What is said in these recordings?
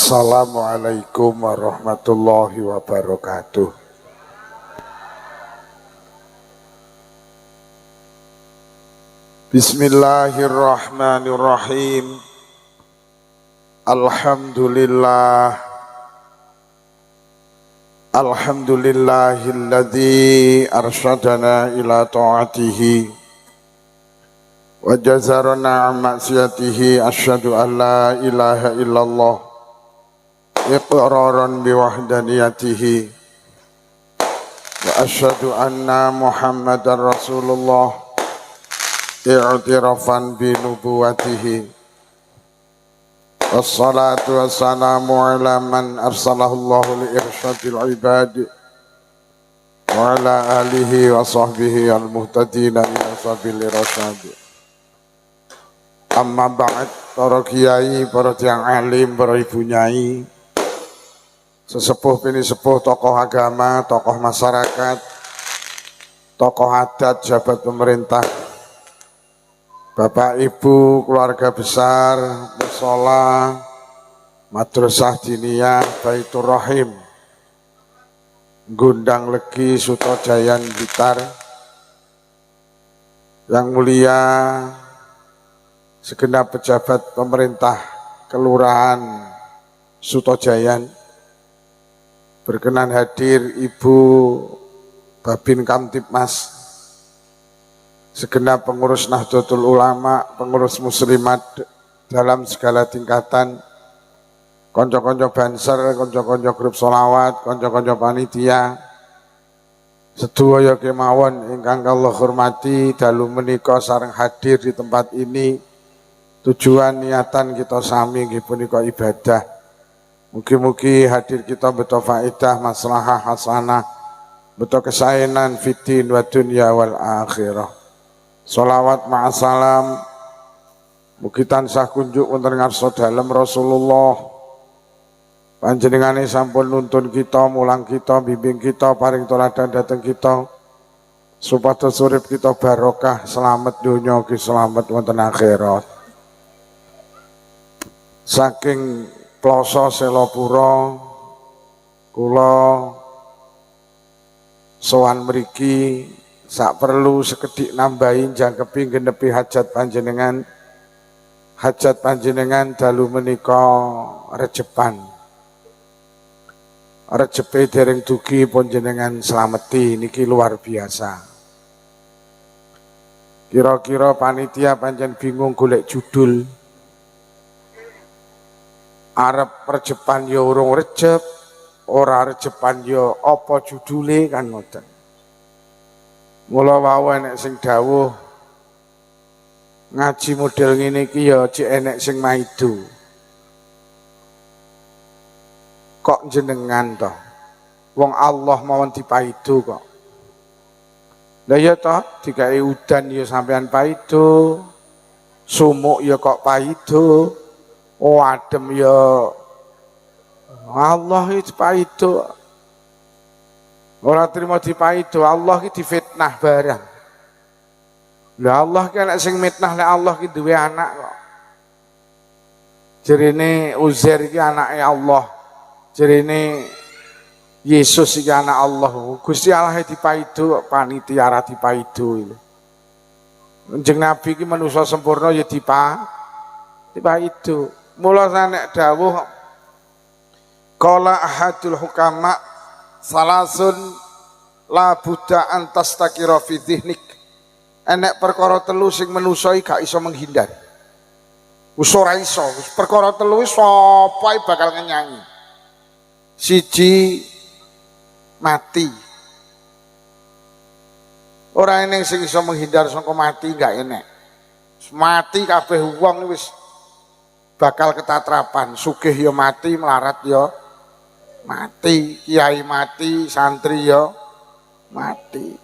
Assalamualaikum warahmatullahi wabarakatuh. Bismillahirrahmanirrahim. Alhamdulillah. Alhamdulillahilladzi arsyadana ila ta'atihi wa jazarana an maksiyatihi. Asyhadu an la ilaha illallah iqraran biwahdaniyatihi wa asyhadu anna Muhammadar Rasulullah i'tirafan binubuwatihi. Wassalatu wassalamu ala man arsalahullahu liirsyadil ibad wa ala alihi wa sahbihi al-muhtadina ila sabili rasyad. Amma ba'd, para kiai, para tiyang alim, para ibu nyai, sesepuh pini sepuh, tokoh agama, tokoh masyarakat, tokoh adat, jabat pemerintah, bapak ibu, keluarga besar, mushola, madrasah diniyah, Baitur Rahim, Gundang Legi, Sutojayan, Blitar, yang mulia segenap pejabat pemerintah Kelurahan Sutojayan, berkenan hadir Ibu Babin Kamtibmas, segenap pengurus Nahdlatul Ulama, pengurus muslimat dalam segala tingkatan, konco-konco banser, konco-konco grup sholawat, konco-konco panitia, sedaya kemawon ingkang kula hormati, dalu menika sareng hadir di tempat ini. Tujuan niatan kita sami nggih punika ibadah. Mugi-mugi hadir kita beto faedah, maslahah hasanah, beto kesaenan fiddin wa dunya wal akhirah. Sholawat ma'asalam mugi tansah kunjuk wonten ngarsa dalem Rasulullah. Panjenengane sampun nuntun kita, mulang kita, bimbing kita, paring teladan dhateng kita, supados urip kita barokah, selamat donya ugi selamat wonten akhirat. Saking Ploso Selopuro kula sowan mriki sak perlu sekedhik nambahin jangkepi genepi hajat panjenengan. Hajat panjenengan dalu menika rejepan. Rejepe dereng dugi pun jenengan slameti niki luar biasa. Kira-kira panitia pancen bingung golek judul. Arep rejepan ya urung rejep, ora rejepan ya apa judule kan ngoten. Mula wau enek sing dawuh ngaji model ngene iki ya cek enek sing maido. Kok jenengan to? Wong Allah mawon dipaido kok. Lah ya toh digawe udan ya sampean paido, sumuk ya kok paido. Oh adem ya Allah itu paido. Ora trimo dipaido, Allah iki difitnah barang. Lah Allah ki nek sing mitnah lek Allah ki duwe anak kok. Jerene Uzair iki anake Allah. Jerene Yesus iki anak Allah. Gusti Allah dipaido, panitia ra dipaido. Kanjeng Nabi ki manusa sempurna ya dipaido. Mula sanek dawuh qala ahadul hukama salasun la budda antas takira fi dhihnik. Enek perkara telu sing manusa iki gak iso menghindar. Wis ora iso, perkara telu wis sapa bakal ngenyangi. Siji mati. Ora enek sing iso menghindar saka mati, gak enek. Mati kabeh wong wis bakal ketatrapan, sugih ya mati, melarat ya mati, kiai mati, santri ya mati,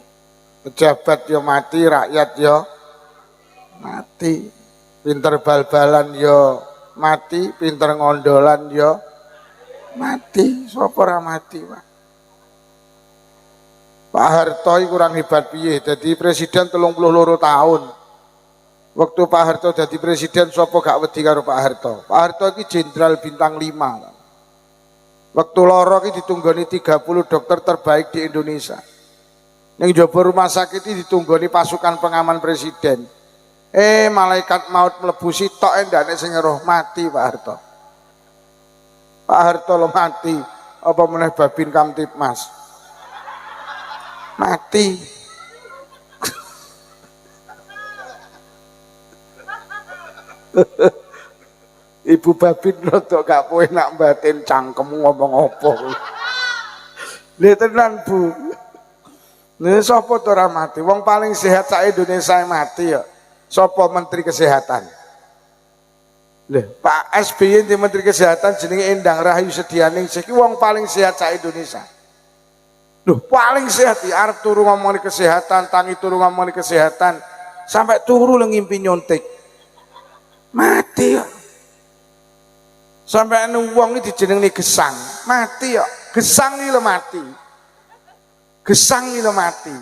pejabat ya mati, rakyat ya mati, pinter bal-balan ya mati, pinter ngondolan ya mati. Sapa ora mati, Pak? Pak Harto kurang hebat piye dadi presiden 32 tahun. Waktu Pak Harto jadi presiden, siapa gak wedi karo Pak Harto? Pak Harto ini jenderal bintang 5. Waktu lara iki ditunggoni 30 dokter terbaik di Indonesia. Ning jaba rumah sakit iki ditunggoni pasukan pengaman presiden. Malaikat maut mlebu sitok ndane sing roh mati Pak Harto. Pak Harto lo mati, apa meneh Babin Kamtipmas. Mati. Ibu Babin rada gak enak batin cangkemmu ngomong apa. Lha tenan Bu. Lha sapa to ora mati? Wong paling sehat sak Indonesia mati ya. Sapa Menteri Kesehatan? Lha Pak SBY di Menteri Kesehatan jenenge Endang Rahayu Sedianing iki wong paling sehat sak Indonesia. Loh, paling sehat ya arep turu ngomongin kesehatan, tangi turu ngomongin kesehatan, sampai turu lho ngimpi nyontek. Mati ya. Sampai anu wong iki dijenengi gesang, mati ya. Gesang iki lho mati. Gesang iki lho mati.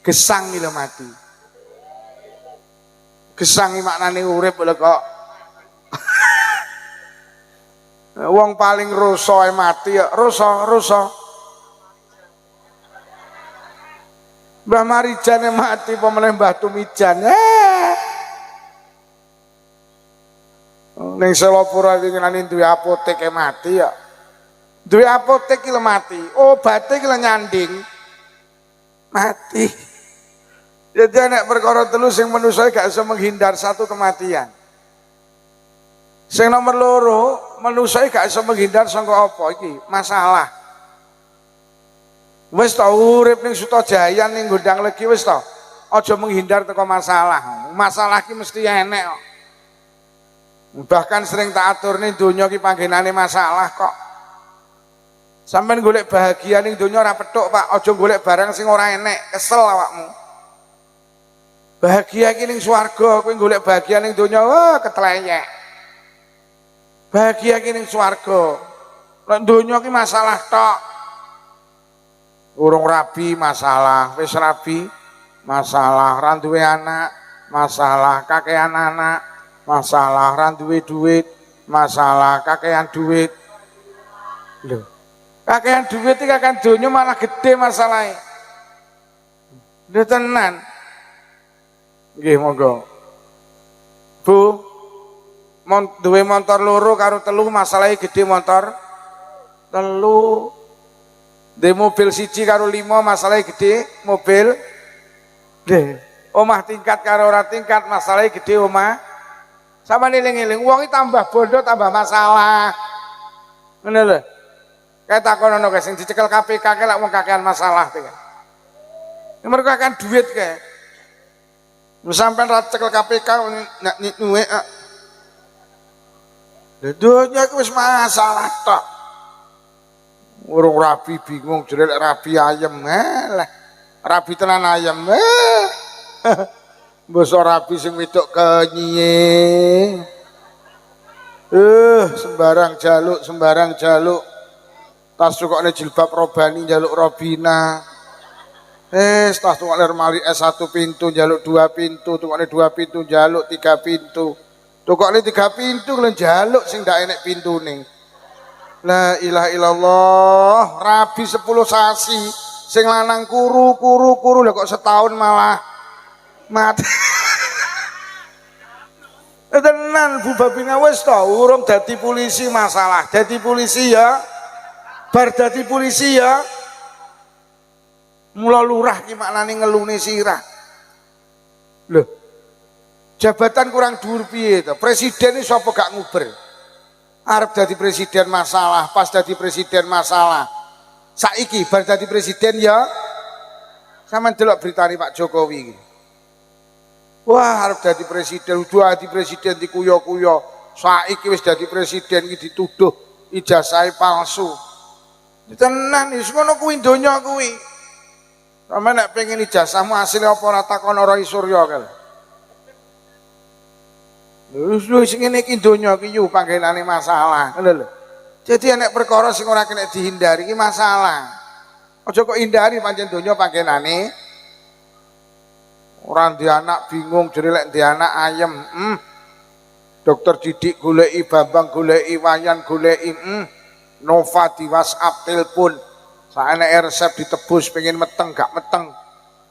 Gesang iki lho mati. Gesang iki maknane urip lho kok. Wong paling rusa mati ya, rusa. Mbah Marijan mati pemeneh Mbah Tumijan. Ning Selopura winginane duwe apotek mati ya. Duwe apotek ki mati, obate ki nyanding. Mati. Jadi nek perkara telu sing manusa gak iso menghindar satu kematian. Sing nomor loro, manusa gak iso menghindar saka apa iki? Masalah. Wis ta urip ning Sutojaya ning Gondang Legi wis ta. Aja menghindar teko masalah. Masalah ki mesti enek kok. Bahkan sering tak aturne donya ki panggenane masalah kok. Sampeyan golek bahagia ning donya ora petuk, Pak. Aja golek barang sing ora enek, kesel awakmu. Bahagia ki ning swarga, kowe golek bahagia ning donya, wah ketlenyek. Bahagia ki ning swarga. Nek donya ki masalah tok. Urung rabi masalah, wis rabi masalah, ra duwe anak masalah, kakean anak masalah, ra duwe duit masalah, kakean duit. Lho, kakean duit iki kakean donya malah gede masalahe. Lho tenan. Nggih monggo. Bu, duwe motor loro karo telu masalahe gede motor telu. Di mobil siji karo 5 masalahnya gede mobil. Omah tingkat karo ora tingkat masalahnya gede omah. Sama niling-niling uang tambah bodoh tambah masalah. Ngono lho. Kayak takonono guys sing dicekel KPK kae lak wong kakean masalah to. Mergo kakean duit kae. Lu sampean ra cekel KPK nak nuwe. Lha dunya iku wis masalah tok. Urung rabi bingung jelek rabi ayam lah. Rabi tenan ayam. Mbok rabi sing wedok kenyiye. Sembarang jaluk. Tas tukokne jilbab robani jaluk robina. Tas tukokne lemari S1 pintu jaluk 2 pintu, tukokne 2 pintu jaluk 3 pintu. Tukokne 3 pintu kelen jaluk sing ndak enek pintune. La ilaha illallah, rabi 10 sasi, sing lanang kuru lho kok setahun malah mati. Tenan Bu Babina wis to, urung dadi polisi masalah. Dadi polisi ya. Bar dadi polisi ya. Mula lurah ki maknane ngelune sirah. Lho. Jabatan kurang dhuwur piye to? Presiden iki sapa gak nguber? Arep dadi presiden masalah, pas dadi presiden masalah. Saiki bar dadi presiden ya. Sampeyan delok beritane Pak Jokowi iki. Wah, arep dadi presiden, dadi presiden dikuyo-kuyo. Saiki wis dadi presiden iki dituduh ijazahe palsu. Tenan wis ngono kuwi donya kuwi. Sampe nek pengen ijazahmu asline apa ora takon Roy Suryo kae. Lho sing ngene iki donya iki yo panggenane masalah, ngono lho. Jadi nek perkara sing ora kena dihindari iki masalah. Aja kok hindari pancen donya panggenane. Ora ndek anak bingung jere lek ndek anak ayem. Dokter Didik goleki, Bambang goleki, Wayan goleki. Nova di WhatsApp, telepon. Saene resep ditebus pengen meteng gak meteng.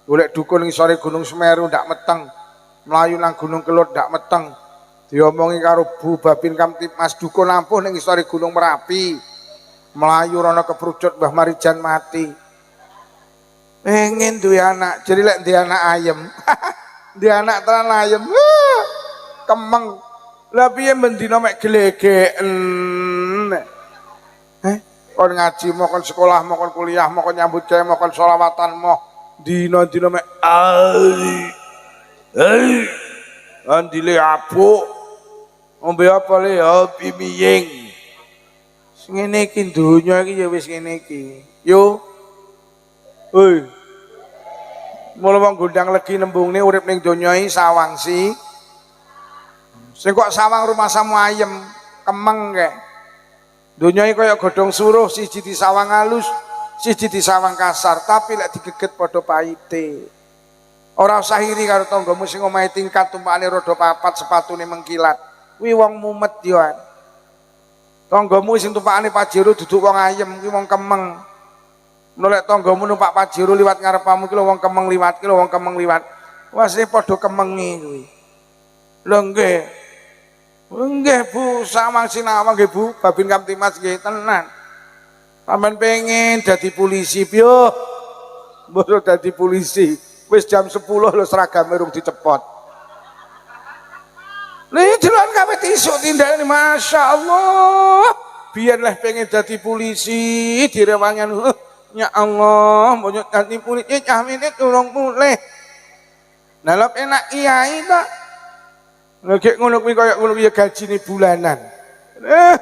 Golek dukun ngisore Gunung Semeru ndak meteng. Melayu nang Gunung Kelut ndak meteng. Diomongi karo Bu Babin Kamtipmas dukun ampuh ning ngisore Gunung Merapi. Melayu rono keprucut Mbah Marijan mati. Pengen duwe anak, jadi lek duwe anak ayem. Duwe anak tenan ayem. Kemeng. Lah piye mendina mek glegeken. Kon ngaji mau kon sekolah mau kon kuliah mau kon nyambut gawe mau kon selawatan mau dina-dina mek andile apuk ombe apa le api miying sing ngene iki donya iki ya wis ngene iki yo hoi mula wong gondang legi nembungne urip ning donya iki sawang sih sing kok sawang rumah samu ayem kemeng kek donya iki kaya godhong suruh siji disawang halus siji disawang kasar tapi lek digeget padha paite ora usah iri karo tanggamu sing omahe tingkat tumpakane roda papat sepatune mengkilat kuwi wong mumet yo tanggamu sing tumpakane Pajero duduk wong ayem kuwi wong kemeng nek tanggamu numpak Pajero liwat ngarepamu ki lho wong kemeng liwat ki lho wong kemeng liwat wasih padha kemengi kuwi lho nggih Bu samang sinawang nggih Bu Babin Kamtipmas nggih tenan sampean pengen dadi polisi piye mbok dadi polisi wis jam 10 lho seragame rung dicepot lha jalan kabeh tisuk tindakane masyaallah biyen lah pengen dadi polisi direwangan ya Allah mau dadi polisi cah menit urung mulih nah lha enak kiai ta lagi ngono kuwi kaya ngono kuwi gajine bulanan.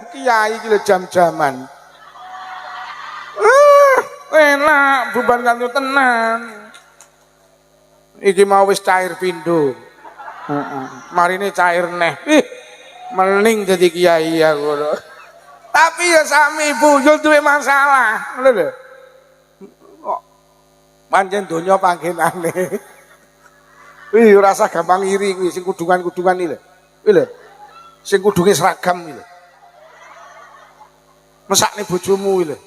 Kiai iki lho jam-jaman. Enak beban kanthi tenan. Iki mau wis cair pindho. Marine cair neh. Mending dadi kiai ya ngono. Tapi ya sami Bu, yo duwe masalah. Ngono lho. Kok pancen donya panggenane. Wih, rasa gampang iri kuwi sing kudungan-kudungan iki lho. Kuwi lho. Sing kudunge seragam iki lho. Mesakne bojomu iki lho.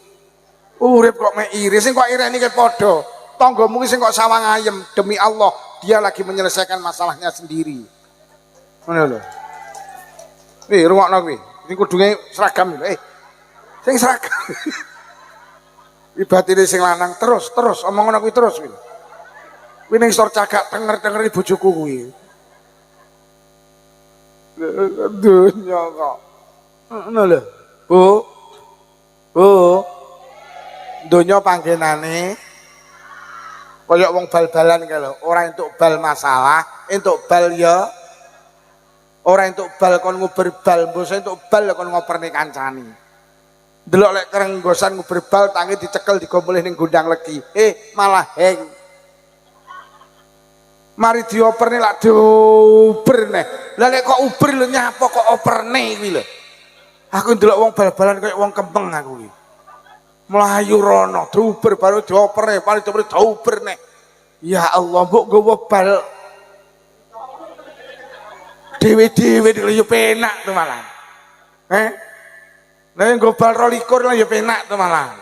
Urip kok mek iri, sing kok ireni ke padha. Tanggamu sing kok sawang ayem, demi Allah, dia lagi menyelesaikan masalahnya sendiri. Ngono lho. Wih, rungokno kuwi. Sing kudunge seragam iki lho. Sing seragam. Ibatine sing lanang terus omong ngono kuwi terus kuwi. Kuwi ning isor cagak tenger-tengeri bojoku kuwi. Dunya kok. Ngono lho. Bu. Donya panggenane kaya wong bal-balan kae lho, ora entuk bal masalah, entuk bal ya. Ora entuk bal kon nguber bal, mbok entuk bal kon ngoperne kancane. Delok lek kerenggosan nguber bal tangi dicekel digompolih ning gondang legi. Malah heng. Mari dioperne lak dioper neh. Lah lek kok uber lho nyapa kok operne kuwi lho. Aku ndelok wong bal-balan kaya wong kempeng aku iki. Melayu rono dioper baru dioperne, paling dioper neh. Ya Allah, mbok nggawa bal dewe-dewe yo penak to malah. Nek nggo bal 22 lah yo penak to malah.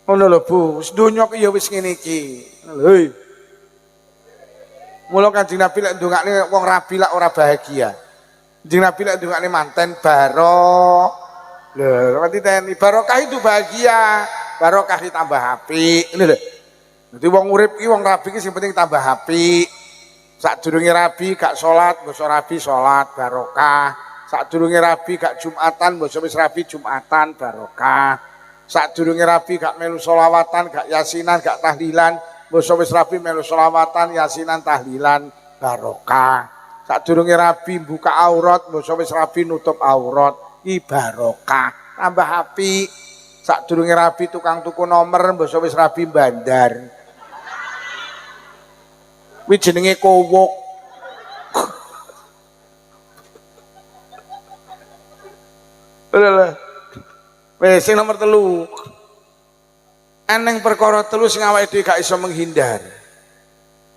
Ngono lho Bu, wis donya ki ya wis ngene iki. Lho. Mula Kanjeng Nabi lek ndongakne wong rabi lak ora bahagia. Kanjeng Nabi lek ndongakne manten barok. Lho, ngerti ten barokah itu bahagia, barokah ditambah apik. Ngene lho. Dadi wong urip ki wong rabi ki sing penting tambah apik. Sadurunge rabi gak salat, basa rabi salat barokah. Sadurunge rabi gak Jumatan, basa wis rabi Jumatan barokah. Sadurunge rabi gak melu selawatan, gak yasinan, gak tahlilan, basa wis rabi melu selawatan, yasinan, tahlilan barokah. Sadurunge rabi buka aurat, basa wis rabi nutup aurat, iki barokah. Tambah apik. Sadurunge rabi tukang tuku nomor, basa wis rabi bandar. Kuwi jenenge kowok. Wes sing nomor 3. Eneng perkara 3 sing awake dhewe gak iso menghindar.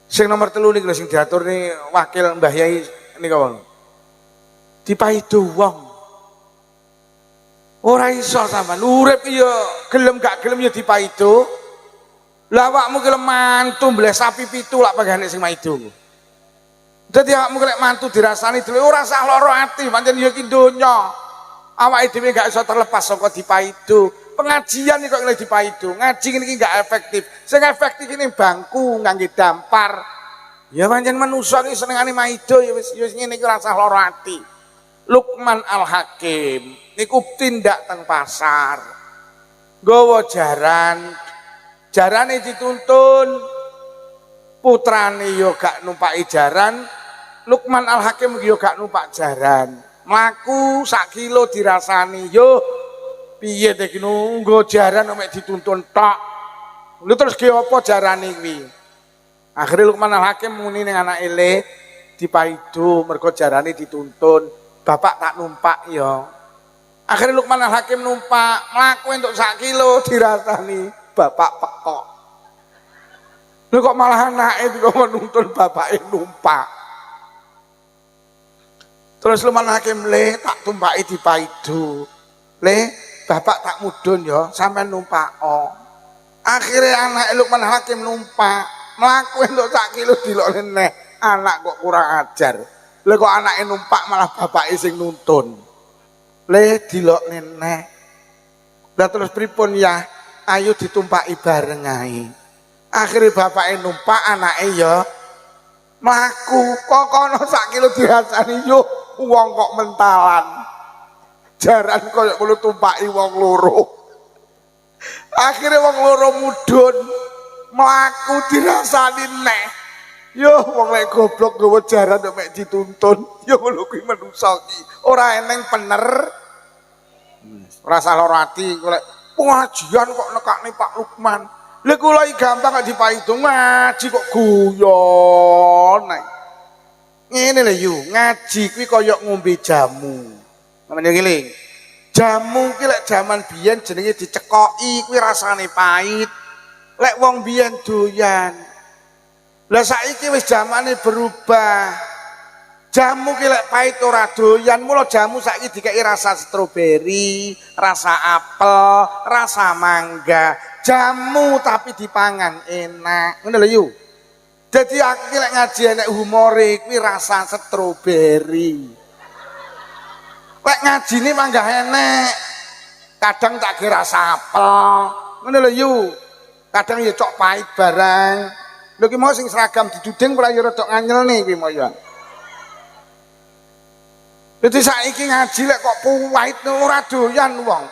Sing nomor 3 niku sing diaturne wakil Mbah Yai nika wong. Dipaido wong. Ora iso sampean urip ya gelem gak gelem ya dipaido. Lah awakmu gelem mantu mbleh sapi 7 lak pagane sing maido. Dadi awakmu lek mantu dirasani dhewe ora usah lara ati, pancen ya iki donya. Awake dhewe gak iso terlepas saka dipaido. Pengajian iki kok oleh dipaido. Ngaji ngene iki gak efektif. Sing efektif ini bangku ngangge dampar. Ya pancen manusa iki senengane maido ya wis ngene iki ora usah lara ati. Luqman Al-Hakim niku tindak teng pasar. Nggawa jaran. Jarane dituntun. Putrane yo gak numpaki jaran. Luqman Al-Hakim yo gak numpak jaran. Mlaku sak kilo dirasani. Yo piye to iki nunggu jaran mek dituntun tok. Lha terus ge apa jarane kuwi? Akhire Luqman Al-Hakim muni ning anake le dipaido mergo jarane dituntun. Bapak tak numpak ya. Akhirnya Luqman Al-Hakim numpak, mlaku entuk sak kilo dirasani, bapak pekok. Lha kok malah anake kok nuntun bapake numpak. Terus Luqman Al-Hakim le tak tumpaki dipaido. Le bapak tak mudhun ya, sampean numpak. Oh. Akhirnya anake Luqman Al-Hakim numpak, mlaku entuk sak kilo dilok neh. Anak kok kurang ajar. Lha kok anake numpak malah bapake sing nuntun. Le dilok neh. Lah terus pripun ya? Ayo ditumpaki bareng ae. Akhire bapake numpak, anake ya mlaku. Kok kono sak kilo dirasani yo wong kok mentalan. Jaran koyo kulo tumpaki wong loro. Akhire wong loro mudhun mlaku dirasani neh. Yo wong lek goblok nggawa jaran mek dituntun. Yo ngono kuwi manusa iki. Ora eneng bener. Ora salah ati lek pengajian kok nekakne Pak Lukman. Lha kula iki gampang kok dipaido ngaji kok guyon. Ngene lho yu, ngaji kuwi kaya ngombe jamu. Sampeyan ngeling. Jamu ki lek jaman biyen jenenge dicekoki kuwi rasane pahit. Lek wong biyen doyan. Lah saiki wis zamane berubah. Jamu ki lek pahit ora doyan, mula jamu saiki dikeki rasa stroberi, rasa apel, rasa mangga. Jamu tapi dipangan enak. Ngono lho yu. Dadi aku lek ngaji enek humore kuwi rasa stroberi. Lek ngajine mangga enek. Kadang tak kira rasa apel. Ngono lho yu. Kadang ya cok pahit barang. Lho ki mau sing seragam diduding ora ya rada nganyelne kuwi mau ya. Dadi saiki ngaji lek kok puwait ora doyan wong.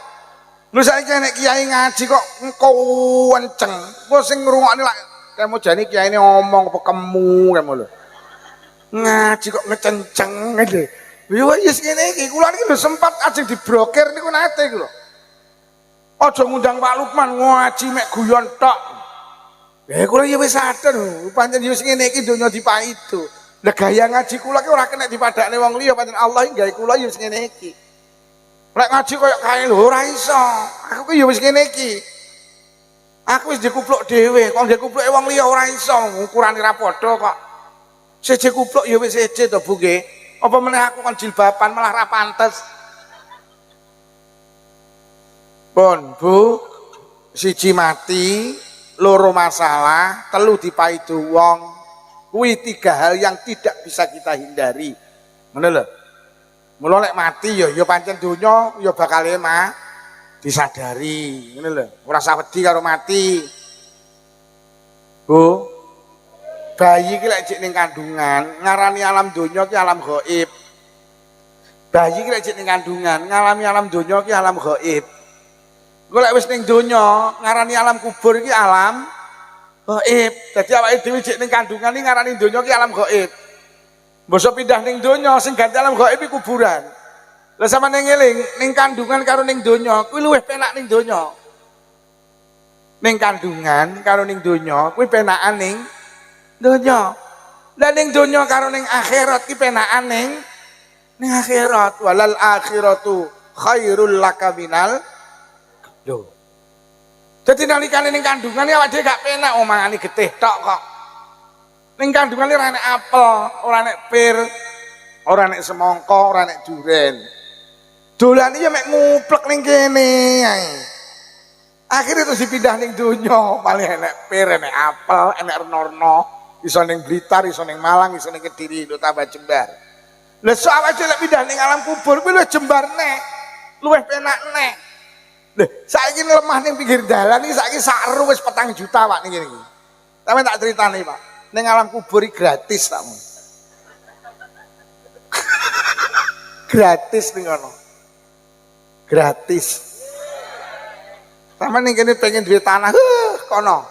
Lho saiki nek kiai ngaji kok kenceng. Kok sing ngrungokne lak kemo jane kiyaine ngomong apa kemu kemo lho. Ngaji kok ngecenceng lho. Ya wis ngene iki kula niki lho sempat ajeng diblokir niku nate lho. Aja ngundang Pak Lukman ngaji mek guyon tok. Kula ya wis sadar, pancen ya wis ngene iki donya dipaido. Lah gaya ngaji kula ki ora kena dipadakne wong liya, pancen Allah iki gawe kula ya wis ngene iki. Lek ngaji koyo kae lho ora iso. Aku ki ya wis ngene iki. Aku wis dikupluk dhewe, kok dikupluke wong liya ora iso, ukurane ra padha kok. Seje kupluk ya wis seje to Bu nggih. Apa meneh aku kon jilbaban malah ra pantes. Pun Bu, siji mati, loro masalah, telu dipaido wong. Kuwi 3 hal yang tidak bisa kita hindari. Ngono lho. Mula lek mati ya pancen donya ya bakal disadari. Ngono lho. Ora usah wedi karo mati. Bu, bayi ki lek jek ning kandungan, ngarani alam donya ki alam gaib. Bayi ki lek jek ning kandungan, ngalami alam donya ki alam gaib. Engko lek wis ning donya, ngarani alam kubur iki alam gaib. Dadi awake dhewe jek ning kandungan iki ngarani donya ki alam gaib. Mbosok pindah ning donya sing ganti alam gaib iki kuburan. Lah sampeyan ngeling ning kandungan karo ning donya kuwi luwih penak ning donya. Ning kandungan karo ning donya kuwi penakan ning donya. Lah ning donya karo ning akhirat ki penakan ning akhirat. Walal akhiratu khairul laka minal lho. Dadi nalikane ning kandungan awake dhewe gak penak omongane getih tok kok. Ning kandungan ora enek apel, ora enek pir, ora enek semangka, ora enek duren. Dolan iki mek nguplek ning kene ae. Akhirnya terus dipindah ning donya, paling enek pir, enek apel, enek renorno, iso ning Blitar, iso ning Malang, iso ning Kediri, lho tambah jembar. Lah sok awake lek pindah ning alam kubur kuwi luwih jembar nek, luwih penak nek. Lho, saiki lemah ning pinggir dalan iki saiki sak ru wis 4 juta Pak ning kene iki. Sampe tak critani Pak, ning alam kubur iki gratis takmu. Gratis ning kono. Gratis. Sama nih kini pengen duit tanah, kono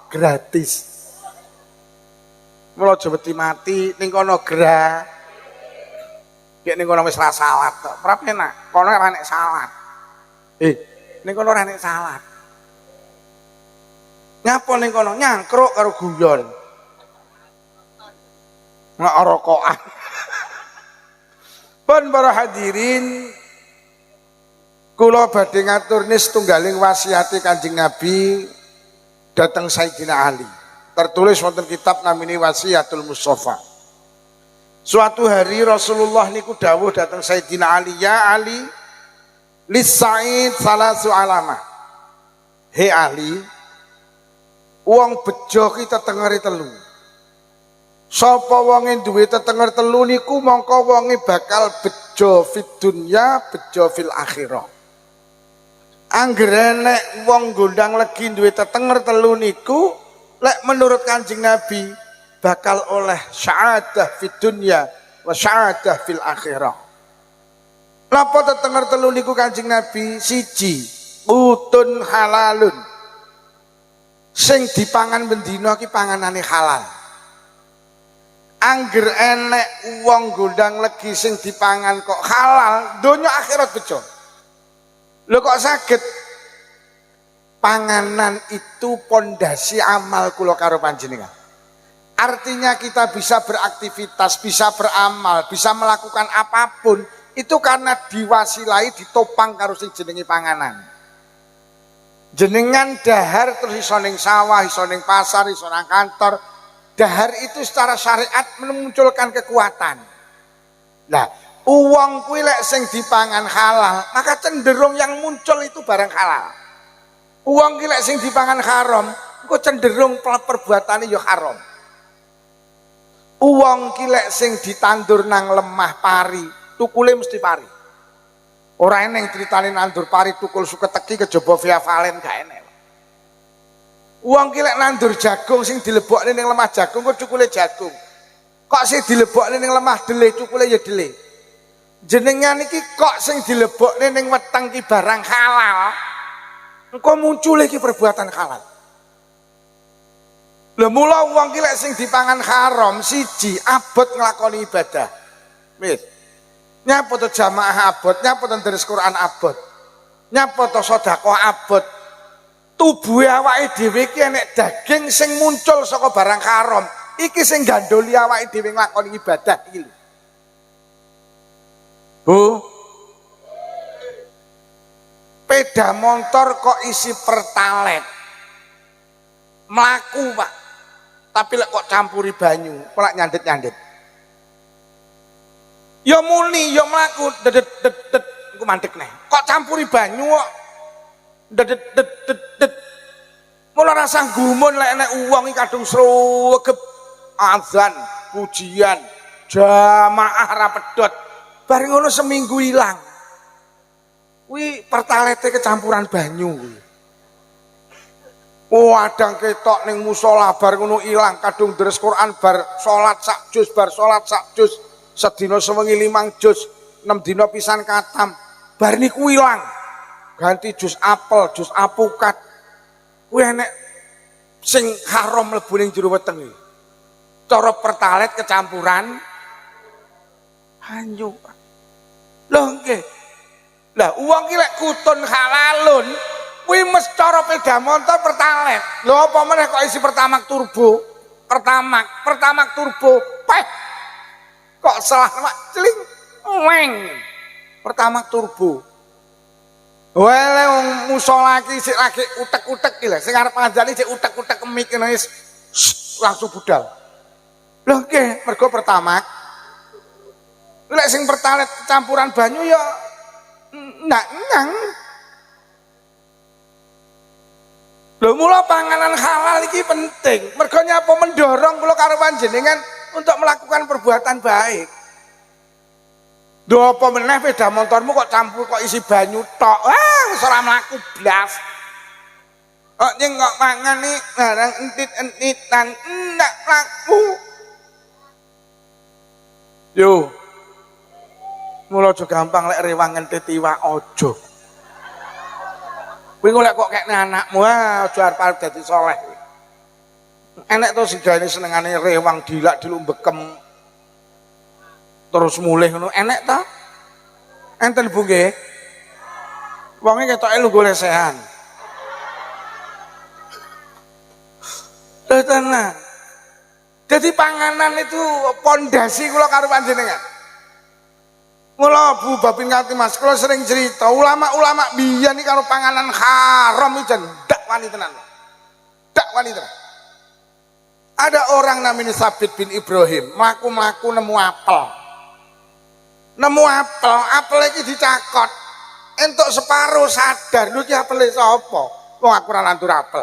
gratis. Mula jebeti mati, ning kono gra. Kayak ning kono wis ra salat tok. Prap enak, kono ora nek salat. Ning kono ora nek salat. Nyapa ning kono nyangkruk karo guyon. Nggak rokokan. Pun para hadirin, kula badhe ngatur setunggaling wasiate Kanjeng Nabi dhateng Sayyidina Ali. Tertulis wonten kitab namine Wasiatul Mustofa. Suatu hari Rasulullah niku dawuh dhateng Sayyidina Ali, "Ya Ali, lis Sa'id salasu alamah." He Ali, wong bejo ki tetengere telu. Sapa wonge duwe tetenger telu niku mongko wonge bakal bejo fid dunya, bejo fil akhirah. Anggere nek wong gondang legi duwe tetenger telu niku lek menurut Kanjeng Nabi bakal oleh syaadah fid dunya wa syaadah fil akhirah. Napa tetenger telu niku Kanjeng Nabi? Siji, utun halalun. Sing dipangan bendina ki panganane halal. Angger enek wong gondang legi sing dipangan kok halal, donya akhirat bejo. Lho kok saged? Panganan itu pondasi amal kula karo panjenengan. Artinya kita bisa beraktivitas, bisa beramal, bisa melakukan apapun itu karena diwasilai ditopang karo sing jenenge panganan. Jenengan dahar terus iso ning sawah, iso ning pasar, iso nang kantor. Dahar itu secara syariat memunculkan kekuatan. Nah, uang kuwi lek sing dipangan halal, maka cenderung yang muncul itu barang halal. Uang ki lek sing dipangan haram, engko cenderung perbuatane ya haram. Uang ki lek sing ditandur nang lemah pari, tukule mesti pari. Ora eneng critane nandur pari tukul suketeki kejaba via valen gak enek. Uang ki lek nandur jagung sing dilebokne ning lemah jagung kok cukule jagung. Kok sing dilebokne ning lemah dele cukule ya dele. Jenengan iki kok sing dilebokne ning weteng ki barang halal. Engko muncul iki perbuatan halal. Lha mula wong ki lek sing dipangan haram siji abot nglakoni ibadah. Wis. Nyapa to jamaah abot, nyapa to deres Quran abot. Nyapa to sedekah abot. Tubuhe awake dhewe iki enek daging sing muncul saka barang haram. Iki sing gandoli awake dhewe nglakoni ibadah iki lho. Bu. Peda motor kok isi pertalet. Mlaku, Pak. Tapi lek kok campuri banyu, kok nyandet-nyandet. Ya muni, ya mlaku, dedet engko mandek neh. Kok campuri banyu kok dedet mula rasa gumun lek enek uang iki kadung sregep azan pujian jamaah ra pedhot bareng ngono seminggu ilang kuwi pertalete kecampuran banyu kuwi wadang ketok ning musala bar ngono ilang kadung deres Quran bar salat sak juz bar salat sak juz sedina sewengi 5 juz 6 dina pisan katam bar niku ilang ganti jus apel, jus apukat. Kuwi enek sing haram mlebu ning jero weteng iki. Cara pertalet kecampuran banyu. Lho nggih. Lah uang ki lek kutun halalun, kuwi mesti cara peda motor pertalet. Lho apa meneh kok isi pertamak turbo? Pertamak turbo. Peh. Kok salah mak celing. Weng. Pertamak turbo. Wele wong musala iki sik lagi utek-utek iki lho, sing arep ngandani sik utek-utek kemik kene langsung budal. Lho nggih, mergo pertamax. Lek sing pertalet campuran banyu ya ndak nyang. Lho mula panganan halal iki penting. Mergo nyapa mendorong kula karo panjenengan untuk melakukan perbuatan baik. Lho apa meneh sepeda motormu kok campur kok isi banyu tok. Wah, wis ora mlaku blas. Kok nyeng kok mangan nih barang entit-entitan ndak mlaku. Yo. Mula aja gampang lek rewang ngentit iwak aja. Kuwi golek kok kekne anakmu aja arep dadi saleh. Enek to sigane senengane rewang dilak dilumbekem terus mulih ngono enek ta? Enten Bu nggih. Wonge ketoke lungguh lesehan. Lha tenan. Jadi panganan itu pondasi kula karo panjenengan. Mula Bu Babin nganti Mas, kalau sering cerita ulama-ulama biyen iki karo panganan haram iki ndak wani tenan. Ndak wani tenan. Ada orang namanya Sabit bin Ibrahim, mlaku-mlaku nemu apel. Nemu apel iki dicakot. Entuk separuh sadar, lho iki apele sapa? Wong aku ora nandur apel.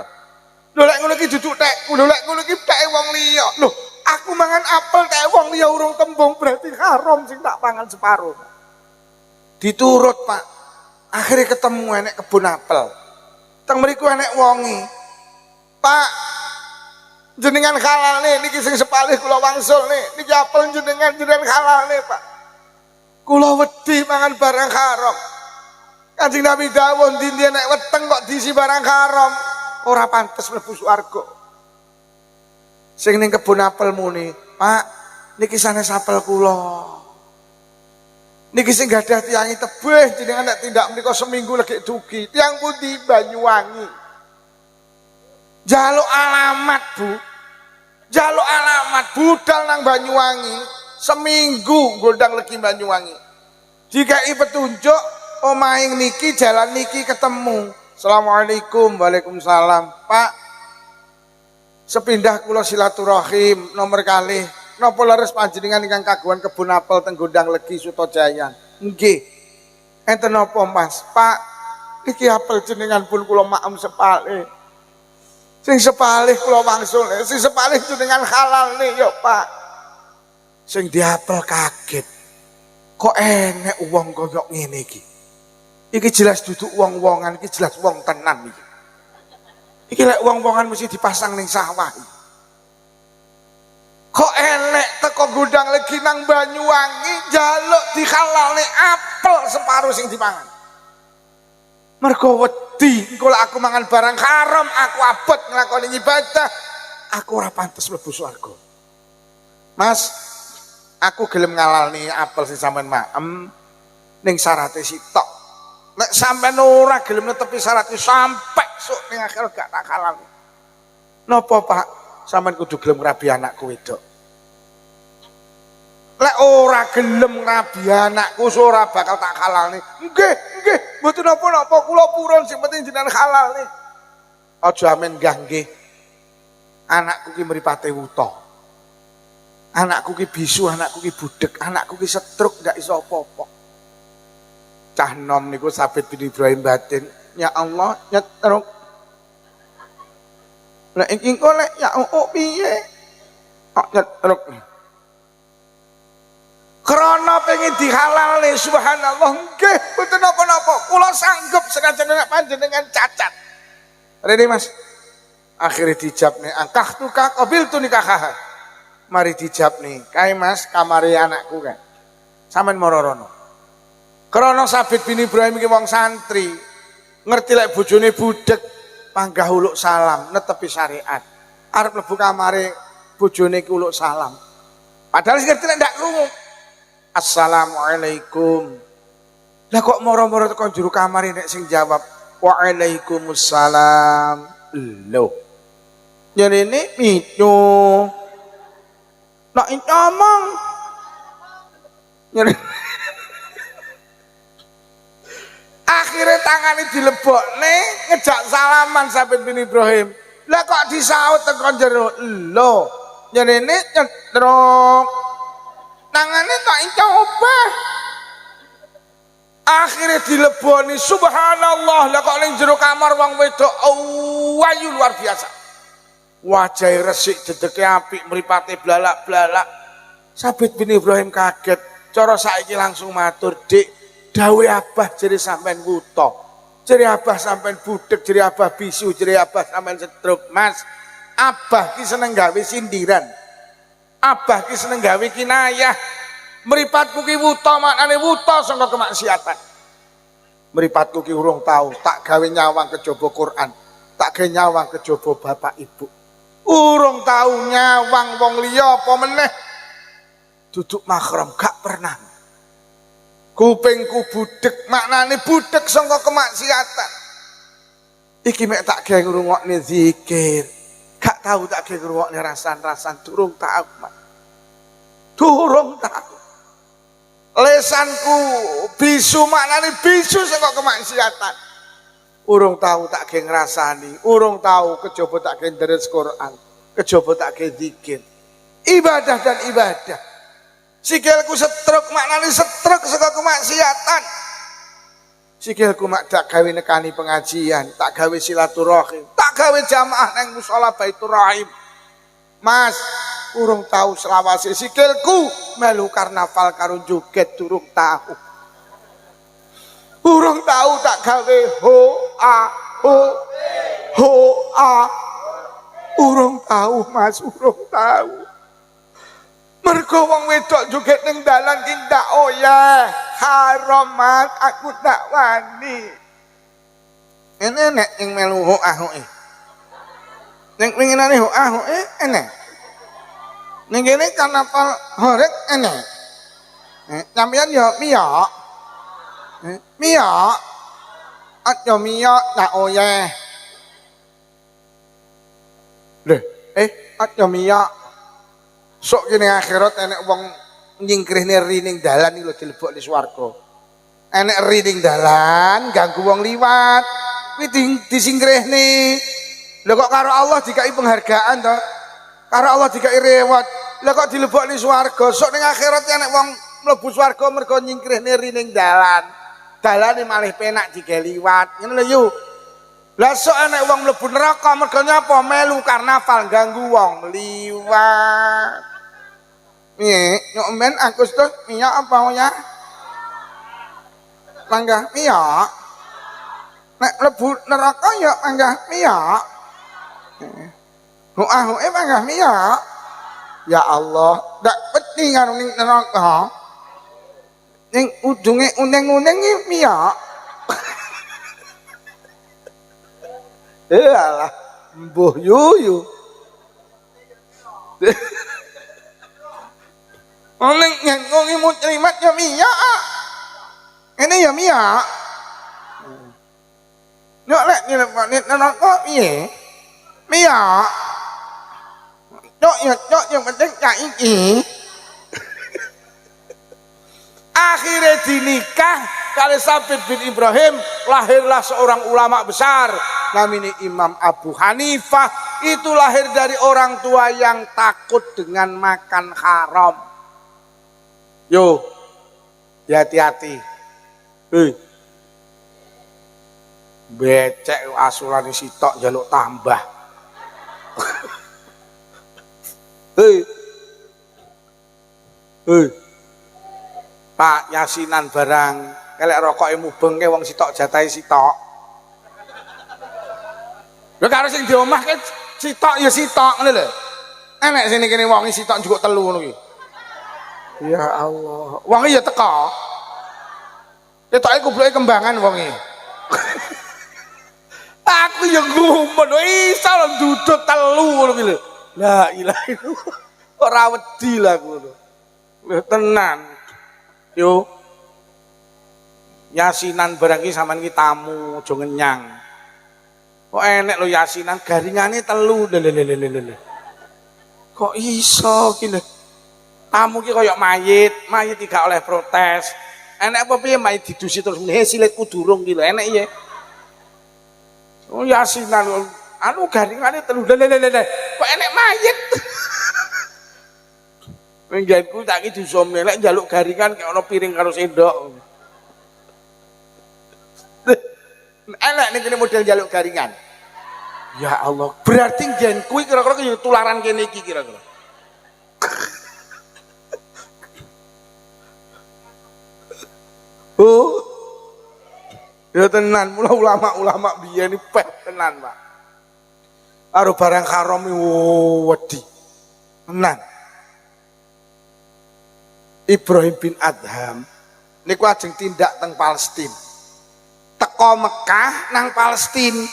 Lho lek ngono iki duduk tekku, lho lek ngono iki teke wong liya. Lho, aku mangan apel teke wong liya urung tembung berarti haram sing tak pangan separuh. Diturut, Pak. Akhirnya ketemu enek kebun apel. Teng mriku enek wongi. Pak, jenengan halal nih, niki sing sepalih kula wangsul nih. Niki apel jenengan halal nih, Pak. Kula wedi mangan barang haram. Kanjeng Nabi dawuh ndi nek weteng kok diisi barang haram, ora pantes mlebu swarga. Sing ning kebun apel muni, Pak, niki sanes apel kula. Niki sing gadah tiangi tebih jenengan nek tindak menika seminggu lagi dugi. Tiang pundi Banyuwangi. Jaluk alamat, Bu. Jaluk alamat budal nang Banyuwangi. Seminggu gondang legi Banyuwangi. Dikai petunjuk omahe niki jalan niki ketemu. Assalamualaikum. Waalaikumsalam. Pak, sepindah kula silaturahim nomor kalih. Napa leres panjenengan ingkang kagungan kebun apel teng Gondang Legi Sutojayan? Nggih. Enten napa, Mas? Pak, iki apel jenengan pun kula maem sepalih. Sing sepalih kula wangsul, sing sepalih jenengan halal nih yo, Pak. Sing diapel kaget. Kok enek wong kaya ngene iki? Iki jelas duduk wong-wongan, iki jelas wong tenan iki. Iki lek wong-wongan mesti dipasang ning sawah iki. Kok enek teko Gondang Legi nang Banyuwangi jaluk dihalalne apel separuh sing dipangan. Mergo wedi engko lek aku mangan barang haram, aku abot nglakoni ibadah, aku ora pantes mlebu swarga. Mas, aku gelem ngalalni apel sing sampean maem ning syaraté sitok. Nek sampean ora gelem netepi syaratnya sampai sok ning akhir gak tak halalni. Napa, Pak? Sampeyan kudu gelem ngrabi anakku wedok. Lek ora gelem ngrabi anakku ora bakal tak halalne. Nggih, mboten napa-napa kula purun sing penting jenengan halal nih. Aja amen nggih. Anakku ki mripate wuta. Anakku ki bisu, anakku ki budek, anakku ki stroke ndak iso apa-apa. Cah nom niku Sabit bin Ibrahim batin. Ya Allah, nyetruk. Lah iki kok lek ya piye? Kok nyetruk. Krana pengen dihalalne subhanallah nggih mboten napa-napa. Kula sanggup senajan nek panjenengan cacat. Rene Mas. Akhire dijabne angkah tuka qabil tu nikah. Mari dijabne. Kae Mas kamare anakku kan. Sampeyan marorono. Krana Sabit bin Ibrahim iki wong santri. Ngerti lek bojone budek panggah uluk salam netepi syariat. Arep mlebu kamare bojone ki uluk salam. Padahal sing ngerti lek ndak krungu. Assalamualaikum. Lah kok moro-moro tekan juru kamar nek sing jawab Waalaikumsalam. Lho. Nyerene micu. Nek ngomong. Nyerene. Akhirnya tangannya dilebokne ngejak salaman Sabit bin Ibrahim. Lah kok disaut tekan jero. Lho. Nyerene nyetruk. Tangannya tak coba. Akhirnya dileboni, subhanallah, lah kok ning jero kamar wong wedok ayu luar biasa. Wajah resik, dedeke apik, mripate blalak-blalak. Sabit bin Ibrahim kaget, cara saiki langsung matur, "Dik, dawuh Abah jere sampean wuta. Jere Abah sampean budhek, jere Abah bisu, jere Abah sampean setruk, Mas. Abah ki seneng gawe sindiran. Abah ki seneng gawe kinayah. Mripatku ki wuta, maknane wuta saka kemaksiatan. Mripatku ki urung tahu, tak gawe nyawang kejaba Quran, tak gawe nyawang kejaba bapak ibu. Urung tahu nyawang wong liya apa meneh. Duduk mahram gak pernah. Kupingku budhek, maknane budhek saka kemaksiatan. Iki mek tak gawe ngrungokne zikir. Gak tahu tak gawe ngrungokne rasan-rasan, durung tahu. Durung tahu. Lesanku bisu, maknane bisu saka kemaksiatan. Urung tahu tak gawe ngrasani, urung tahu kejaba tak gawe deres Quran, kejaba tak gawe zikir. Ibadah dan ibadah. Sikilku setruk, maknane setruk saka kemaksiatan. Sikilku mak tak gawe nekani pengajian, tak gawe silaturahim, tak gawe jamaah nang musala Baitur Rahim. Mas, urung tahu selawase sikilku melu karnaval karo joget, durung tahu. Urung tahu tak gawe ho a. Urung tahu Mas, urung tahu. Mergo wong wedok joget ning dalan ki ndak oyah, haram Mas, aku tak wani. Enek ning melu ho a. Ning winginane ho a enek. Ning kene karnaval horek enek. Sampeyan yo miyok. Miyok. Aja miyok tak oyeh. Lho, aja miyok. Sok kene akhirat enek wong nyingkrihne ri ning dalan iki lho dilebokne swarga. Enek ri ning dalan ganggu wong liwat. Kuwi disingkrihne. Lho kok karo Allah dikai penghargaan to? Karo Allah dikai reward. Lah kok dilebokne swarga? Sok ning akhirat enek wong mlebu swarga mergo nyingkrihne ri ning dalan. Dalane malih penak digawe liwat. Ngene lho yu. Lah sok enek wong mlebu neraka mergo nyapa? Melu karnaval ganggu wong liwat. Piye? Nyok men Agustus miyok apa ya? Panggah miyok. Nek mlebu neraka ya panggah miyok. Hoah-hoe panggah miyok. Ya Allah, ndak peti karo ning neraka. Ning ujunge uneng-uneng iki miyok. Alah, mbuh yuyu. Oneng nyangkong imu trimat ya miyok. Ini ya miyok. Nyok lek nyelebokne neraka piye? Miyok. Cok yang penting cak iki. Akhirnya dinikah kali Sabit bin Ibrahim, lahirlah seorang ulama besar namanya Imam Abu Hanifah. Itu lahir dari orang tua yang takut dengan makan haram. Yo, hati-hati. Becek asuran sitok jaluk tambah. Pak yasinan barang kelek rokoke mubeng ke wong sitok jatahe sitok. Lho karo sing di omah ke sitok ya sitok ngene lho. Enek sini kene wong sitok njukuk telu ngono ki. Ya Allah, wong ya teka. Ketoke kubluke kembangan wonge. Aku ya ngumun iso lho dudut telu ngono ki lho. La ilaha illallah. Ora wedi lah ngono. Lho tenan. Yo yasinan barang iki sampean ki tamu aja ngenyang. Kok enek lho yasinan garingane telu. Lho. Kok iso ki lho. Tamu ki kaya mayit iki gak oleh protes. Enek apa piye mayit didusi terus meneh silitku durung ki lho enek ya. Oh yasinan anu garingane telu. Lho. Kok enek mayit. Menggenku tak ki disomne lek njaluk garingan kaya ana piring karo sendok. Enak nih kene model jaluk garingan. Ya Allah, berarti gen kuwi kira-kira kaya tularan kene iki kira-kira. Oh. Ya tenan, mula ulama-ulama biyen iki peh tenan, Pak. Karo barang haram wedi. Tenan. Ibrahim bin Adham niku ajeng tindak teng Palestina. Teko Mekah nang Palestina.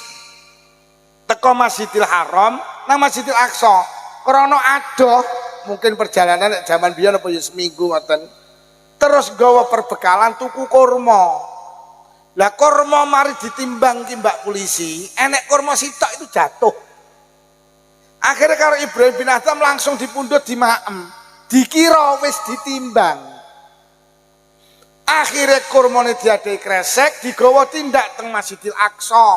Teko Masjidil Haram nang Masjidil Aqsa. Krana adoh, mungkin perjalanan zaman biyen apa ya seminggu ngoten. Terus gawa perbekalan tuku kurma. Lah kurma mari ditimbang ki Mbak polisi, enek kurma sitok itu jatuh. Akhirnya karo Ibrahim bin Adham langsung dipundhut di maem. Dikira wis ditimbang. Akhirnya kurmane diadai kresek, digawa tindak teng Masjidil Aqsa.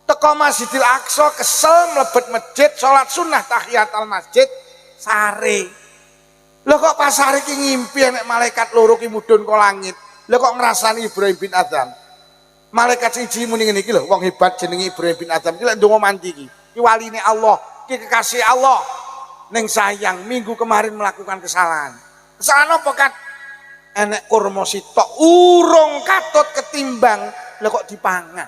Teko Masjidil Aqsa kesel mlebet masjid, salat sunnah tahiyatul masjid, sare. Lho kok pas sare ki ngimpi enek malaikat loro ki mudhun ka langit. Lho kok ngrasani Ibrahim bin Adham. Malaikat siji muni ngene iki lho, wong hebat jenenge Ibrahim bin Adham iki lek ndonga mandi iki. Ki waline Allah, ki kekasih Allah. Ning sayang minggu kemarin melakukan kesalahan. Kesalahan apa kan? Enek kurma sitok urung katut ketimbang, lho kok dipangan.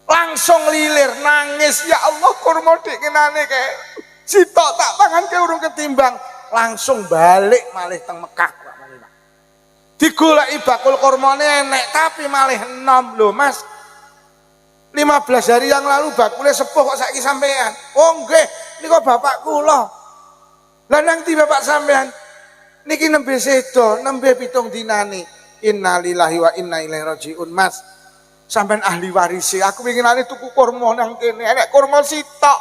Langsung lilir nangis, ya Allah kurma dik kenane kae. Sitok tak pangan kae urung ketimbang, langsung balik malih teng Mekah. Digoleki bakul kurmane enek tapi malih enom lho Mas. 15 hari yang lalu bakule sepuh kok saiki sampean. Oh nggih, niku bapak kula. Lah nang ndi bapak sampean? Niki nembe sedo, nembe 7 dinane. Innalillahi wa inna ilaihi rajiun Mas. Sampean ahli warisi, aku winginane tuku kurma nang kene, enek kurma sitok.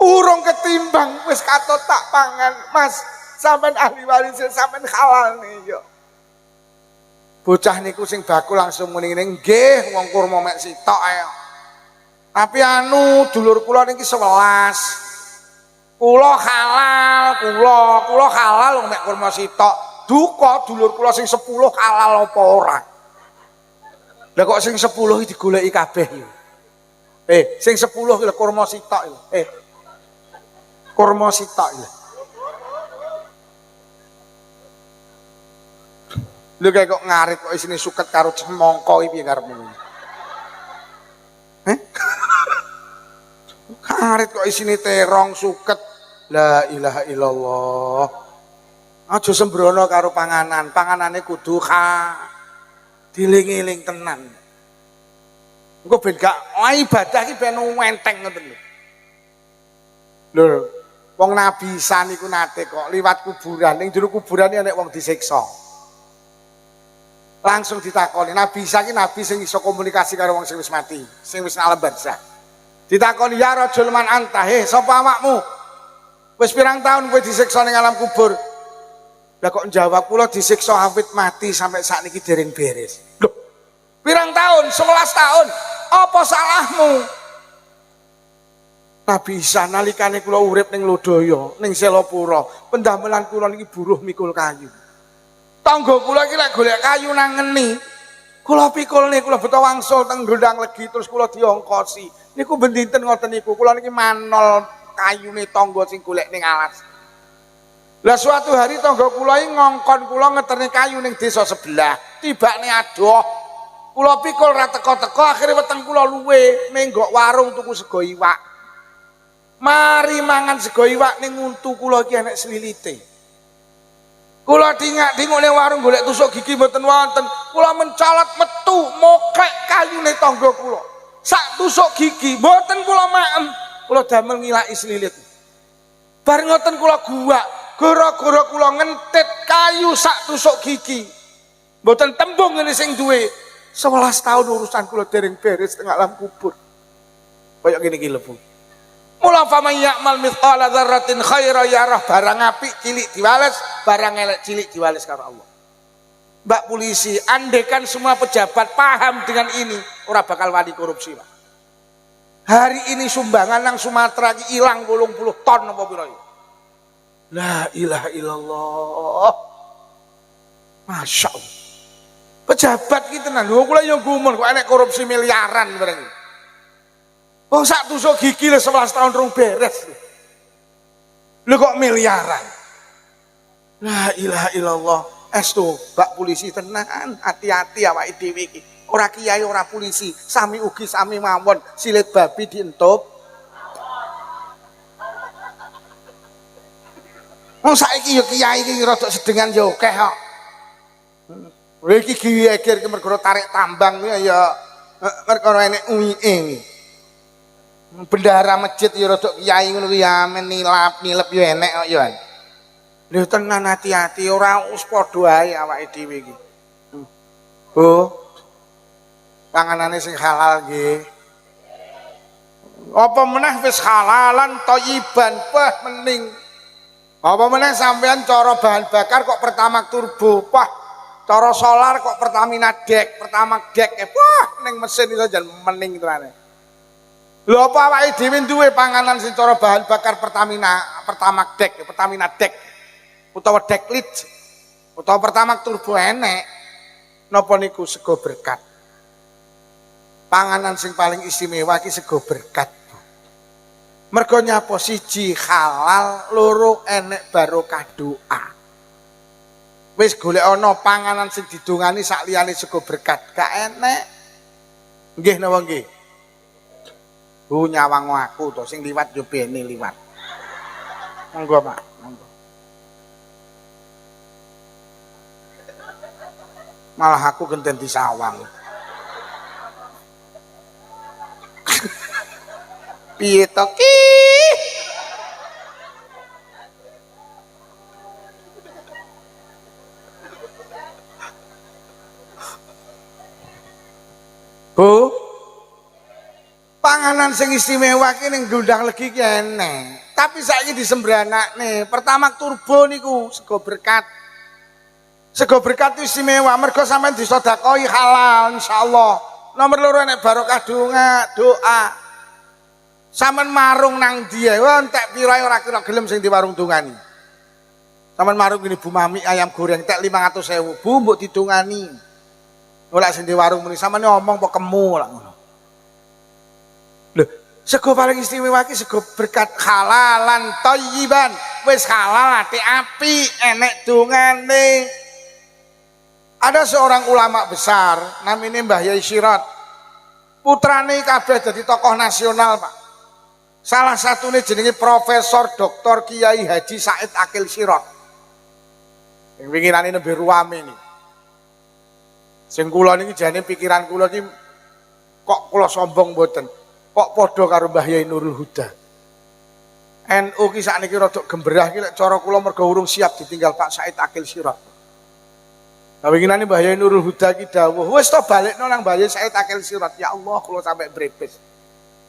Urung ketimbang wis katut tak pangan Mas. Sampean ahli warisi, sampean halal nih yo. Bocah niku sing bakul langsung muni ngene, nggih wong kurma mek sitok ae. Tapi anu dulur kula niki 11. Kula halal mek kurma sitok. Duka dulur kula sing 10 halal apa ora. Lah kok sing 10 iki digoleki kabeh yo. Sing 10 iki kurma sitok iki. Kurma sitok iki. Lho kayak kok ngarit kok isine suket karo cemongko iki piye karepmu? Ngarit kok isine terong suket. La ilaha illallah. Aja sembrono karo panganan. Panganane kudu diling-iling tenan. Engko ben gak ibadah iki ben enteng ngoten lho. Lho, wong Nabi Isa niku nate kok liwat kuburan, ning jero kuburan enek wong disiksa. Langsung ditakoni, Nabi Isa ki nabi sing iso komunikasi karo wong sing wis mati, sing wis alam barzah. Ditakoni, ya rajul man anta, sapa awakmu? Wis pirang tahun kowe disiksa ning alam kubur? Lah kok jawab, kula disiksa awit mati sampai sakniki dereng beres. Loh, pirang tahun? 11 tahun. Apa salahmu? Nabi Isa nalikane kula urip ning Lodaya, ning Selapura, pendamelan kula niki buruh mikul kayu. Tangga kula iki lek golek kayu nang ngeni. Kula pikulne kula beto wangsul teng Gondang Legi terus kula diongkosi. Niku ben dinten ngoten niku. Kula niki manol kayune tangga sing golek ning alas. Lah suatu hari tangga kula iki ngongkon kula ngeterne kayu ning desa sebelah. Tibakne adoh. Kula pikul ra teko-teko akhire weteng kula luwe menggok warung tuku sego iwak. Mari mangan sego iwak ning untu kula iki enek slilite. Kula dingak-dinguk ning warung golek tusuk gigi mboten wonten. Kula mencolot metu mokrek kayune tangga kula. Sak tusuk gigi mboten kula maem. Kula damel ngilaki slilit. Bar ngoten kula guwak, gara-gara kula ngentit kayu sak tusuk gigi. Mboten tembung ngene sing duwe. 11 tahun urusan kula dereng beres teng alam kubur. Kaya ngene iki lho, Bu. Mula faman ya'mal mithqala dzarratin khairan yarah, barang apik cilik diwales, barang elek cilik diwales karo Allah. Mbak polisi, andekan semua pejabat paham dengan ini, ora bakal wani korupsi, Pak. Hari ini sumbangan nang Sumatera iki ilang 80 ton apa pira iki. La ilaha illallah. Masya Allah. Pejabat ki tenan. Lho kula yo gumun kok enek korupsi miliaran bareng. Wong sak tusuk gigi le 11 tahun rong beres. Lho kok miliaran. La ilaha illallah. Estu, Mbak polisi tenan, hati-hati awake dhewe iki. Ora kiai ora polisi, sami ugi sami mawon, silit babi dientup. Wong saiki yo kiai iki rada sedengan yo akeh kok. Lha iki geger ki mergo tarik tambang ya mergo enek uike. Bendahara masjid ya rada kiai ngono kuwi ya nilap-nilep ya enek kok ya. Lho tenan hati-hati ora us padha ae awake dhewe iki. Bu. Panganane sing halal nggih. Apa meneh wis halalan thayyiban, wah mending. Apa meneh sampean cara bahan bakar kok Pertamax turbo, wah cara solar kok Pertamina dek, Pertamax dek, wah ning mesin itu jan mending terane. Lho apa awake dhewe duwe panganan sing cara bahan bakar Pertamax dek, Pertamina dek utawa deklit utawa Pertamax turbo enek. Napa niku sego berkat. Panganan sing paling istimewa iki sego berkat. Mergo nyapa siji halal, loro enek barokah doa. Wis golek ana panganan sing didongani sak liyane sego berkat, gak enek. Nggih napa nggih? Bu nyawang aku to sing liwat yo bene liwat. Monggo, Pak. Monggo. Malah aku genten disawang. Piye to ki? Bu, panganan sing istimewa ki ning Gondang Legi ki enek. Tapi saiki disembranakne. Pertamax turbo niku sego berkat. Sego berkat itu istimewa mergo sampean disedekahi halal insyaallah. Nomor loro enek barokah doa. Sampeyan marung nang ndi ae entek pira ora kira gelem sing di warung dongani. Sampeyan marung ngene Bu Mami ayam goreng entek 500.000. Bu mbok didongani. Ora sing di warung muni sampeyan ngomong apa kemu lak ngono. Lho, sego paling istimewa iki sego berkat halalan thayyiban. Wis halal ati api enek dongane. Ada seorang ulama besar namanya Mbah Yai Sirat. Putrane kabeh dadi tokoh nasional, Pak. Salah satunya jenenge Profesor Dr. Kiai Haji Said Akil Sirot. Yang pikiran ini lebih ruame nih. Sing kula niki jane pikiran kula iki kok kula sombong mboten. Kok padha karo Mbah Yai Nurul Huda. NU ki sakniki rada gemberah ki lek cara kula mergo urung siap ditinggal Pak Said Akil Sirot. Lah winginane Mbah Yai Nurul Huda ki dawuh, wis to balekno nang Mbah Yai Said Akil Sirot. Ya Allah kula sampe brepes.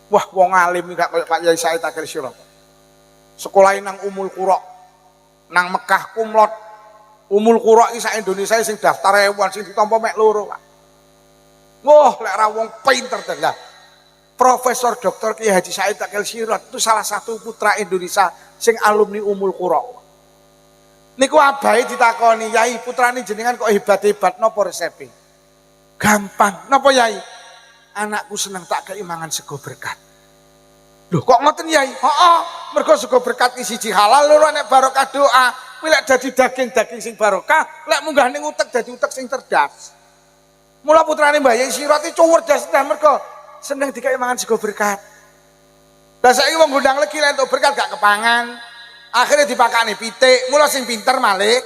Wah, wong alim gak koyo Pak Yai Said Akil Sirot. Sekolahin nang Umul Qura. Nang Mekah kumlot. Umul Qura iki sak Indonesia sing daftar ewan sing ditampa mek loro, Pak. Wah, lek ra wong pinter tenan. Profesor Dr. Kiai Haji Said Akil Sirot itu salah satu putra Indonesia sing alumni Umul Qura. Niku abahe ditakoni, "Yai, putrane jenengan kok hebat-hebat napa resepe?" Gampang. Napa, Yai? Anakku seneng tak kei mangan sego berkat. Loh kok ngoten Yai? Heeh, mergo sego berkat iki siji halal, loro nek barokah doa. Kuwi lek dadi daging-daging sing barokah, lek munggah ning utek dadi utek sing cerdas. Mula putrane Mbah Yai Sirot iki cerdas tenan mergo seneng dikei mangan sego berkat. Lah saiki wong Gondang Legi lek entuk berkat gak kepangan. Akhirnya dipakani pitik, mula sing pinter malih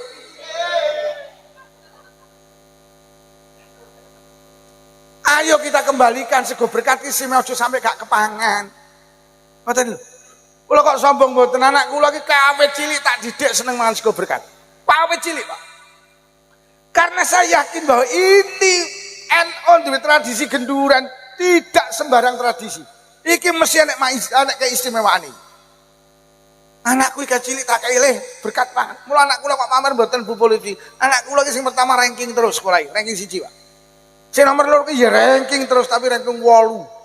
ayo kita kembalikan sego berkat iki aja sampai gak kepangan. Ngoten lho. Kula kok sombong mboten anak kula iki awet cilik tak didik seneng mangan sego berkat. Awet cilik, Pak. Karena saya yakin bahwa ini NU duwe tradisi genduran, tidak sembarang tradisi. Iki mesti anak keistimewaan iki. Anakku iki cilik tak kailih berkat pangan. Mula anak kula kok pamer mboten Bu Polisi. Anak kula iki sing pertama ranking terus sekolah iki, ranking 1, Pak. Sing nomor loro ki ya ranking terus tapi ranking 8.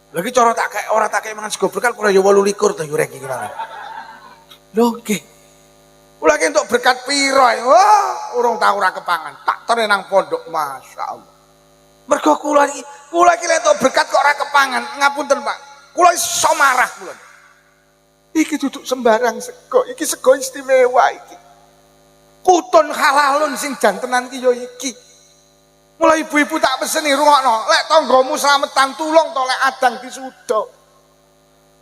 Lagi cara tak kayak ora tak kayak mangan sego berkat ora ya 28 to yo ranking ngono. Lho nggih. Kula ki entuk berkat piro? Wah, urung tau ora kepangan. Tak terne nang pondok, masyaallah. Mergo kula ki lek entuk berkat kok ora kepangan. Ngapunten, Pak. Kula iso marah kula. Iki duduk sembarang sego, iki sego istimewa iki. Kutun halalun sing jantenan ki ya iki. Mulai ibu-ibu tak peseni rungokno, lek tanggamu slametan tulung to lek adang disuda.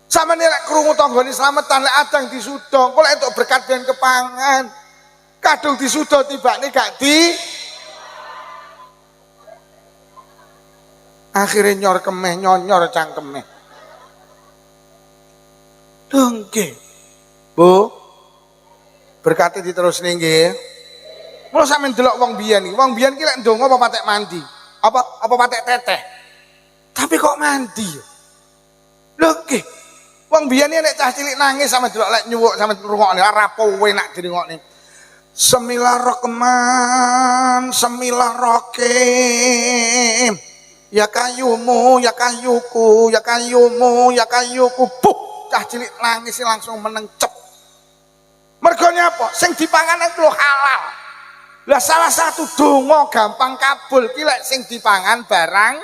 Samane lek krungu tanggane slametan lek adang disuda, kok lek entuk berkat ben kepangan. Kadung disuda tibane gak di. Akhire nyor kemeh nyonyor cangkemeh. Dongke. Bu. Berkate diterusne nggih. Mula sampeyan delok wong biyen iki. Wong biyen ki lek ndonga apa patek mandi? Apa patek teteh? Tapi kok mandi? Lho nggih. Wong biyen nek cah cilik nangis sampe delok lek nyuwuk sampe ngrungokne rapowe nak dirungokne. Semilahirrahman, semilahirrahim. Ya kayumu, ya kayuku, ya kayumu, ya kayuku. Buh, cah cilik nangis langsung menencep. Mergo nyapa? Sing dipangan iku halal. Lah salah satu donga gampang kabul ki lek sing dipangan barang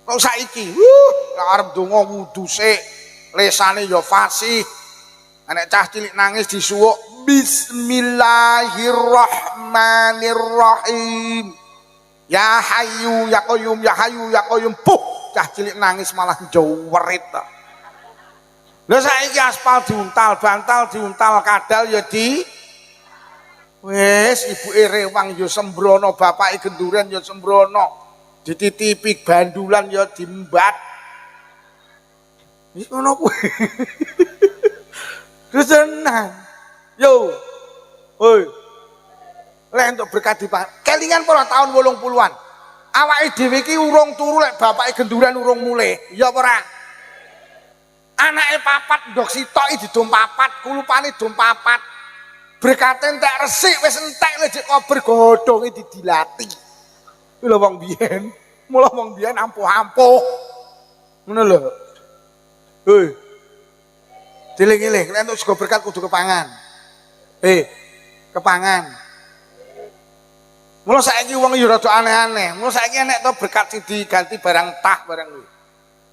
kok saiki. Lek arep donga wudu sik, lesane ya fasih. Nek cah cilik nangis disuwuk Bismillahirrahmanirrahim. Ya Hayyu ya Qayyum ya Hayyu ya Qayyum. Puh, cah cilik nangis malah jewerit. Lah saiki aspal diuntal, bantal diuntal, kadal ya di wis ibuke rewang ya sembrono, bapake genduren ya sembrono. Dititipi bandulan ya diembat. Wis ngono kuwi. Terus tenan. Yo. Hoi. Lek entuk berkat dipangan. Kelingan para tahun 80-an. Awake dhewe iki urung turu lek bapake genduren urung mulih. Ya apa ora? Anake papat ndok sitoki didom papat, kulupane dom papat. Berkate entek resik wis entek lejek kober godhonge didilati. Kuwi lho wong biyen. Mula wong biyen ampuh-ampuh. Ngono lho. Hoi. Diling-iling, nek entuk sego berkat kudu kepangan. Kepangan. Mula saiki wong ya rada aneh-aneh. Mula saiki nek to berkat sing diganti barang tah barang kuwi.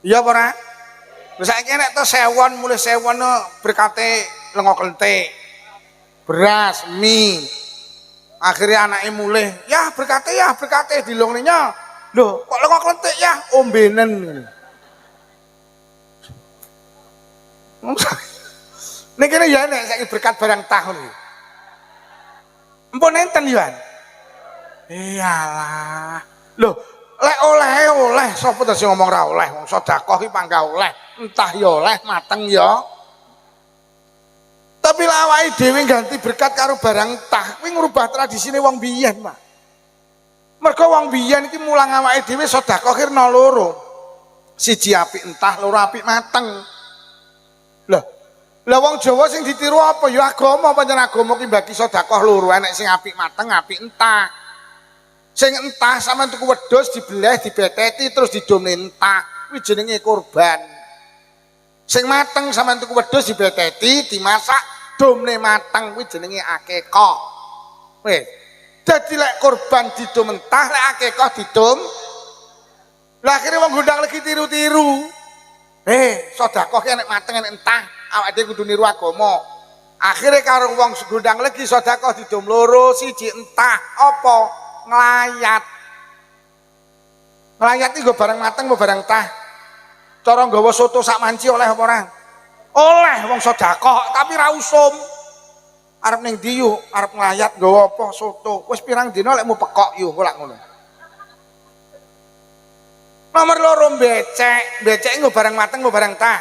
Iya apa ora? Wis saiki nek to sewon mulih sewon berkate lenga klenthik. Beras, mie. Akhirnya anake mulih, ya berkate dilongne nya. Lho, kok lenga klenthik ya ombenen ngene. Nek kene ya nek saiki berkat barang tahun iki. Empun enten yo. Iyalah. Lho, lek oleh sapa to sing ngomong ra oleh? Wong sedekah iki panggah oleh. Entah ya oleh mateng ya. Tapi lek awake dhewe ganti berkat karo barang tah, kuwi ngrubah tradisine wong biyen, Pak. Mergo wong biyen iki mulang awake dhewe sedekah kirna loro. Siji apik entah, loro apik mateng. Lah wong Jawa sing ditiru apa ya agama, pancen agama ki bagi sedekah loro, enek sing apik mateng, apik entah. Sing entah sampean tuku wedhus dibeleh, dibeteti terus didomne entah, kuwi jenenge kurban. Sing mateng sampean tuku wedhus dibeteti, dimasak, domne mateng, kuwi jenenge akikah. Wis. Dadi lek kurban didom entah, lek akikah didom. Lah akhire wong gondang legi tiru-tiru. Sedekah ki enek mateng enek entah. Awake dhewe kudu niru agama. Akhire karo wong segondang legi sedekah didom loro, siji entah apa nglayat. Nglayat iki nggo barang mateng apa barang tah? Cara nggawa soto sak manci oleh apa ora? Oleh wong sedekah, tapi ra usum. Arep ning ndi yo? Arep nglayat nggawa apa soto? Wis pirang dina lek mu pekok yo kok lak ngono. Nomor loro becek nggo barang mateng apa barang tah?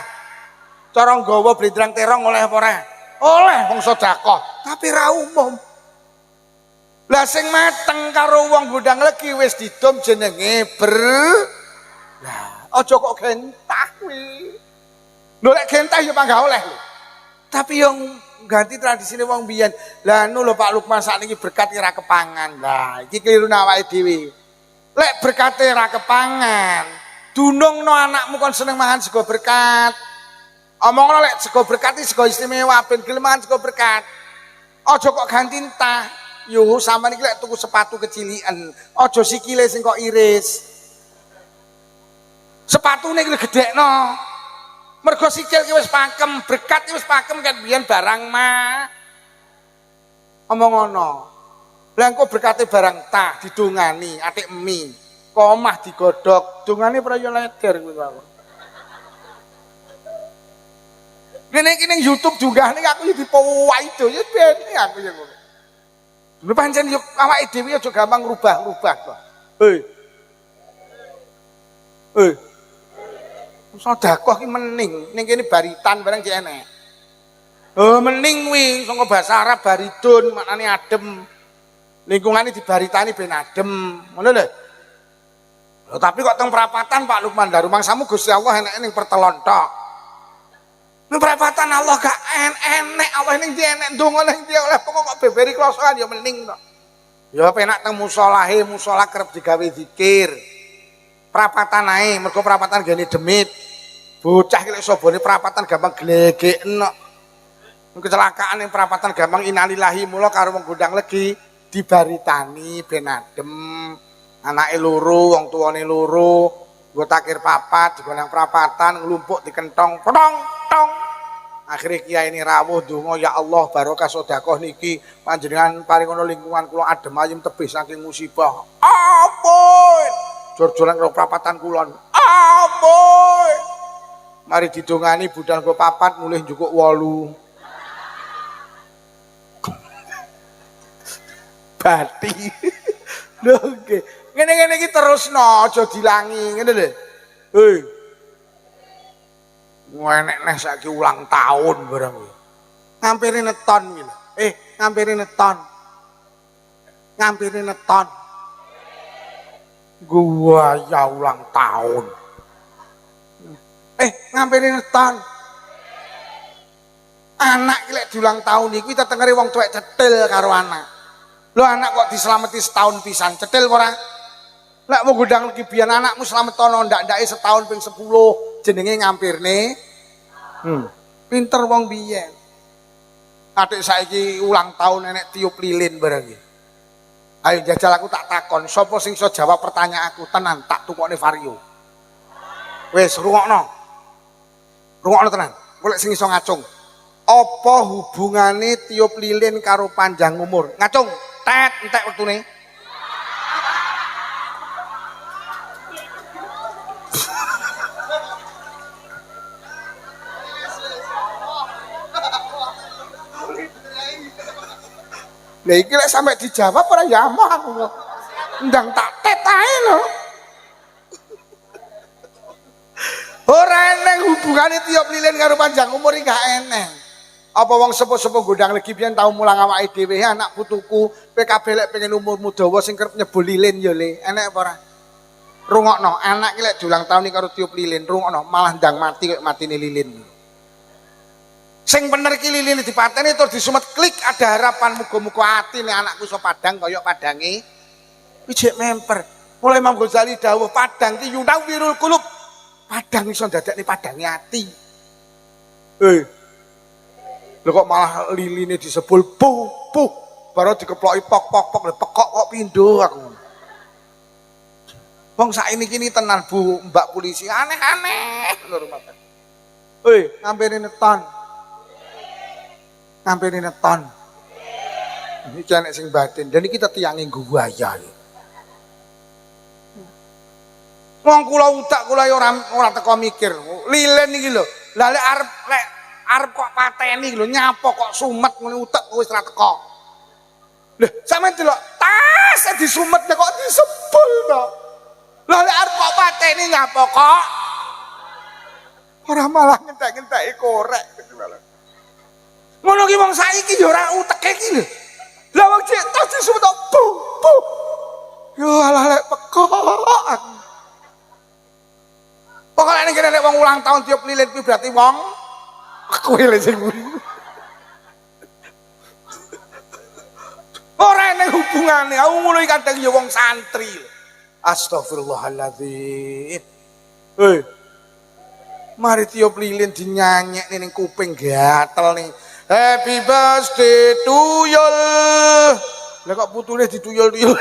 Cara nggawa blendrang terong oleh apa ora? Oleh wong sedekah, tapi ra umum. Lah sing mateng karo wong gondang legi wis didom jenenge Lah aja kok gentah kuwi. Lho lek gentah ya panggah oleh lho. Tapi yang ganti tradisine wong biyen. Lah anu lho Pak Lukman sakniki berkat ora kepangan. Lah iki keliru awake dhewe. Lek berkate ora kepangan, dunungno anakmu kon seneng mangan sego berkat. Omongno lek sego berkat iki sego istimewa ben gelem mangan sego berkat. Aja kok ganti entah. Yo sampean iki lek tuku sepatu kecilian, aja sikile sing kok iris. Sepatune iki gedhekno. Mergo sikil ki wis pakem, berkat ki wis pakem kan biyen barang mah. Omong ngono. Lah engko berkate barang tah didongani, atik emi. Komah digodhog, dongane praya leder kuwi wae. Ngene iki ning YouTube juga ning aku yo dipowahi do yo ben aku yo ngono. Lho pancen yo awake dhewe aja gampang ngrubah-rubah kok. Hei. Hei. Sedekah ki mening, ning kene baritan barang cek enek. Oh mening kuwi saka basa Arab baridun maknane adem. Lingkungane dibaritani ben adem, ngono lho. Lho tapi kok teng perapatan Pak Lukman, lha rumangsamu Gusti Allah eneke ning pertelon tok. Ning perapatan Allah gak enek, Allah ning ndi enek ndonga ning ndi oleh pokok kok beberi klosoan ya mening tok. Ya penak teng musolahe, musola kerep digawe zikir. Perapatan ae, mergo perapatan gene demit. Bocah ki lek sobone perapatan gampang glegeken kok. Kecelakaan ning perapatan gampang innalillahi mula karo wong gondang legi dibaritani ben adem. Anake loro, wong tuane loro, nggo takir papat digonang perapatan nglumpuk dikentong, potong, tong. Akhire kiai ini rawuh donga ya Allah barokah sedekah niki panjenengan paringono lingkungan kula adem ayem tebih saking musibah. Ampun. Jor-joran karo perapatan kulon. Ampun. Mari didongani budal nggo papat mulih njukuk 8. Bati. Lho nggih. Ngene-ngene iki terusno aja dilangi, ngene lho. Hei. Enek neh saiki ulang tahun barang iki. Ngampiri neton iki lho. Ngampiri neton. Ngampiri neton. Gua ya ulang tahun. Ngampiri neton. Anak iki lek diulang tahun iki tetengere wong tuwek cetil karo anak. Lho anak kok diselameti setahun pisan, cetil ora? Lek mau gudang lagi biyen anakmu slametono ndak-ndake setahun ping 10 jenenge ngampirne. Pinter wong biyen. Adik saiki ulang tahun nenek tiup lilin barang iki. Ayo jajal aku tak takon, sapa sing iso jawab pertanyaan aku tenan tak tukokne vario. Wis rungokno. Rungokno tenan. Golek sing iso ngacung. Apa hubungane tiup lilin karo panjang umur? Ngacung. Tet entek wektune. Lah iki lek sampe dijawab ora ya amah aku kok. Ndang tak tet ae lho. Ora eneng hubungane tiup lilin karo panjang umur iki gak eneng. Apa wong sepuh-sepuh gondang legi biyen tau mulang awake dhewe anak putuku PKB lek pengen umurmu dawa sing kerep nyebul lilin ya le enek apa ora? Rungokno anak iki lek diulang tahun karo tiup lilin rungokno malah ndang mati kaya matine lilin. Sing bener ki lilin dipateni terus disumet klik ada harapan muga-muga atine anakku iso padang kaya padange wijik memper. Mulai Imam Ghazali dawuh padang ki yunawirul qulub. Padang iso ndadekne padange ati. Lho kok malah liline disebul puh baru dikeploki pok lho pekok kok pindho aku. Wong saiki kini tenan Bu Mbak polisi aneh-aneh lho rumah. Ngampiri neton. Ngampiri neton. Iki enek sing batin dan iki tetiange guwaya. Wong kula utak kula ora teko mikir. Lilin iki lho. Lah lek arep kok pateni lho nyapa kok sumet ngene utek wis ra teko. Lho sampeyan delok tas disumet kok disebul to. Lah lek arep kok pateni nyapa kok ora malah ngentek-ngenteki korek gitu malah. Ngono ki wong saiki ya ora uteke iki lho. Lah wong cek tas disumet bu. Yo alah lek pekok. Pokoknya ini kira-kira wong ulang tahun tiup lilin itu berarti wong kowe lho sing ora enek hubungane. Aku ngono iki kadang ya wong santri. Astagfirullahaladzim. Mari tiup lilin dinyanyek ning kuping gatel nih. Happy birthday to you. Lah kok putune dituyul-tuyul.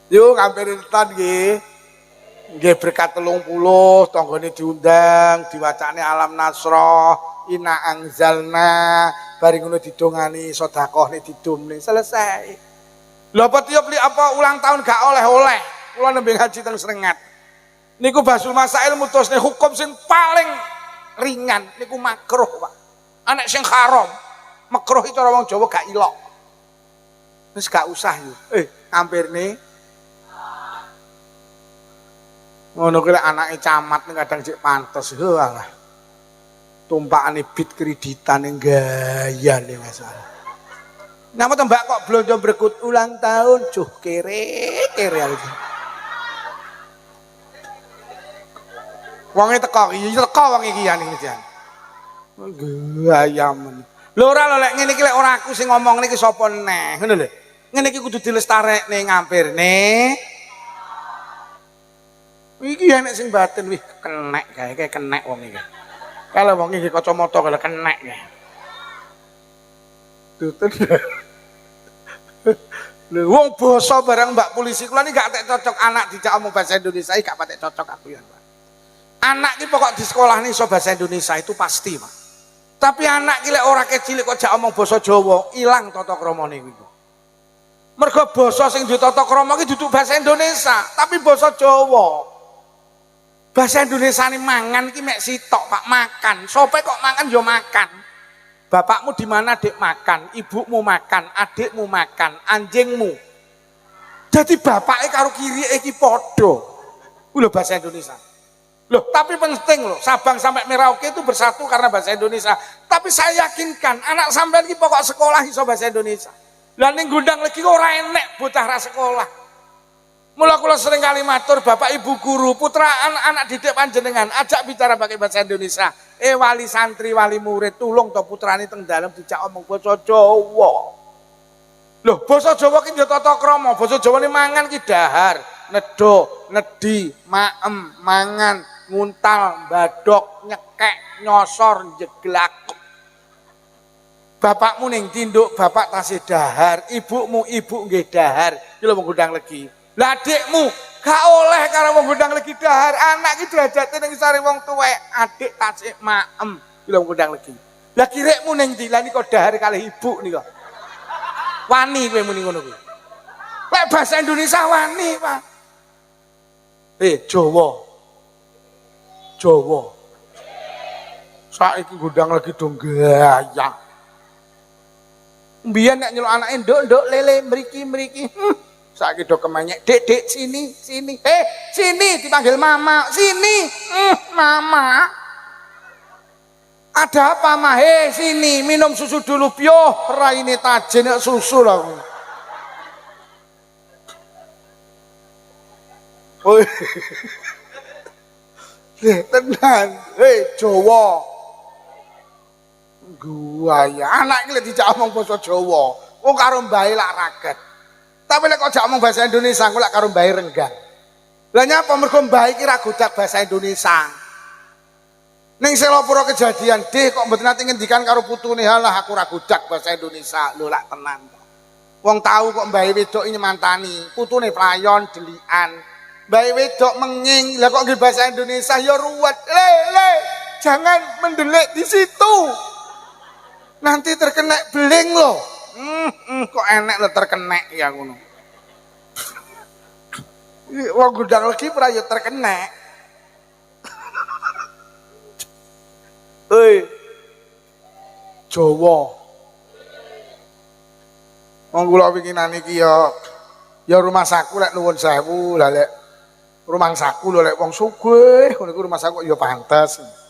Yo ngampirintan nggih. Nggih berkat 30 tanggane diundang, diwacane alam nasroh, ina angzalna, bari ngono didongani sedekahne didumne selesai. Lha apa tiup apa ulang tahun gak oleh-oleh. Kula nembe ngaji teng Srengat. Niku Basul Masail mutusne hukum sing paling ringan niku makruh, Pak. Anek sing haram, makruh itu orang Jawa gak ilok. Wis gak usah yo. Ngampirne ngono kuwi anake camat ning kadang cek pantes. Halah. Tumpakane bit kreditan ning gayane masalah. Napa to Mbak kok blonjo brekut ulang tahun juh kere iki. Wonge teko wong iki ya ning jan. Gayamen. Lho ora lho lek ngene iki lek ora aku sing ngomong niki sapa neh, ngono lho. Ngene iki kudu dilestarekne ngampirne. Iki enek sing batin wih kenek kae kenek wong iki. Kalau wong iki kacamata kalau kenek kae. Tutun. Lho wong basa barang Mbak polisi kula niki gak tek cocok anak dijak omong bahasa Indonesia iki gak patek cocok aku ya, Pak. Anak iki pokok di sekolah nih iso bahasa Indonesia itu pasti, Pak. Tapi anak iki lek ora kecilik kok jak omong basa Jawa, ilang tata kramane iku. Mergo basa sing duwe tata krama iki duduk bahasa Indonesia, tapi basa Jawa. Bahasa Indonesia ini mangan iki mek sitok, Pak, makan. Sope kok makan yo makan. Bapakmu di mana Dik makan, ibumu makan, adikmu makan, anjingmu. Jadi bapaknya karo kiri iki padha. Lho bahasa Indonesia. Loh, tapi penting loh, Sabang sampai Merauke itu bersatu karena bahasa Indonesia. Tapi saya yakinkan anak sampean iki pokok sekolah iso bahasa Indonesia. Lah ning Gondang Legi ora enek bocah ra sekolah. Mula kula sering kali matur Bapak Ibu guru, putra anak didik panjenengan ajak bicara pakai bahasa Indonesia. Wali santri, wali murid, tulung to putrane teng dalem dijak omong basa Jawa. Loh, basa Jawa ki yo tata krama, basa Jawane mangan ki dahar, nedo, nedi, maem, mangan, nguntal, badok, nyekek, nyosor, jeglak. Bapakmu ning tinduk, bapak tasih dahar, ibumu ibu nggih dahar. Ki lho Gondang Legi. Lah adikmu gak oleh karo wong Gondang Legi dahar, anak iki derajate ning sare wong tuwek, adik tasih maem. Ki lho Gondang Legi. Lah kirekmu ning ndi? Lah nika dahar kalih ibu nika. Wani kowe muni ngono kuwi. Lek bahasa Indonesia wani, Pak. Jawa. Jawa. Saiki Gondang Legi dong gaya. Mbiyen nek nyeluk anake nduk-nduk lele mriki-mriki. Saiki do kemenyek, "Dek, sini, sini." Sini dipanggil mama. Sini. Mama. Ada apa, Ma? Sini, minum susu dulu. Pyoh, raine tajen susu lah. Oh. Tenan. Jawa. Gua ya anak iki lek dijak omong basa Jawa, wong karo mbae lak raget. Tapi lek kok jak omong bahasa Indonesia, kok lak karo mbae renggang. Lah nyapa mergo mbae iki ra godak bahasa Indonesia. Ning Selopuro kejadian, "Deh kok mboten nate ngendikan karo putune, halah aku ra godak bahasa Indonesia." Lho lak tenan. Wong tahu kok mbae wedok nyemantani, putune playon delikan. Mbae wedok menging, lah kok nggih bahasa Indonesia ya ruwet. Le, jangan mendelik di situ. Nanti terkena beling loh. Kok enek lo terkena ya ngono. Wong Gondang Legi ora ya terkena. Jawa. Wong kula winginan iki ya rumah saku lek nuwun sewu, lah lek rumah saku lho lek wong sugih ngono iku rumah saku ya pantes.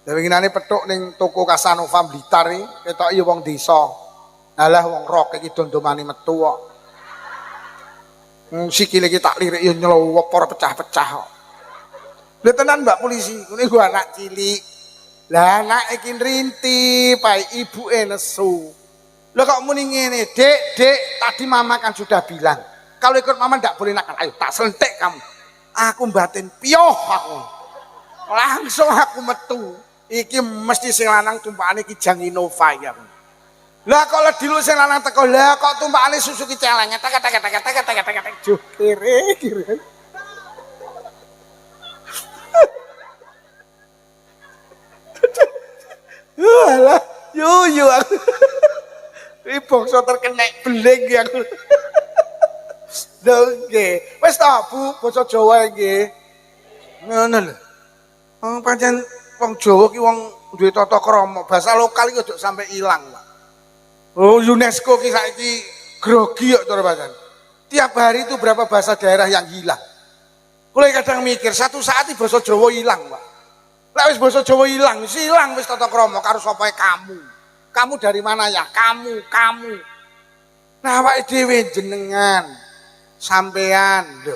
Lah winginane petuk ning toko Casanova Blitar iki ketok ya wong desa. Alah wong rok iki dondomane metu kok. Sikile iki tak lirik ya nyelowop ora pecah-pecah kok. Lha tenan Mbak polisi, ngene gua anak cilik. Lah anak iki nrinti, pae ibuke nesu. Lah kok muni ngene, "Dek, tadi mama kan sudah bilang, kalau ikut mama ndak boleh nakal. Ayo tak sentik kamu." Aku batin piyoh aku. Langsung aku metu. Iki mesti sing lanang tumpakane Ki Jang Innova iki aku. Lah kalau dilu sing lanang teko, lah kok tumpakane Suzuki celeng tek kiri. Alah, yo aku. Iki bangsa terkenek beleng iki aku. Lho nggih. Wis ta Bu, basa Jawa nggih. Ngono lho. Wong pancen wong Jawa ki wong duwe tata krama, bahasa lokal iki ojo sampai ilang, Pak. Oh, UNESCO ki saiki grogi kok cara pancen. Tiap hari itu berapa bahasa daerah yang hilang. Kula kadang mikir satu saat iki basa Jawa hilang, Pak. Lek wis basa Jawa hilang wis tata krama karo sapa kamu. Kamu dari mana ya? Kamu. Nah, awake dhewe jenengan, sampean, lho.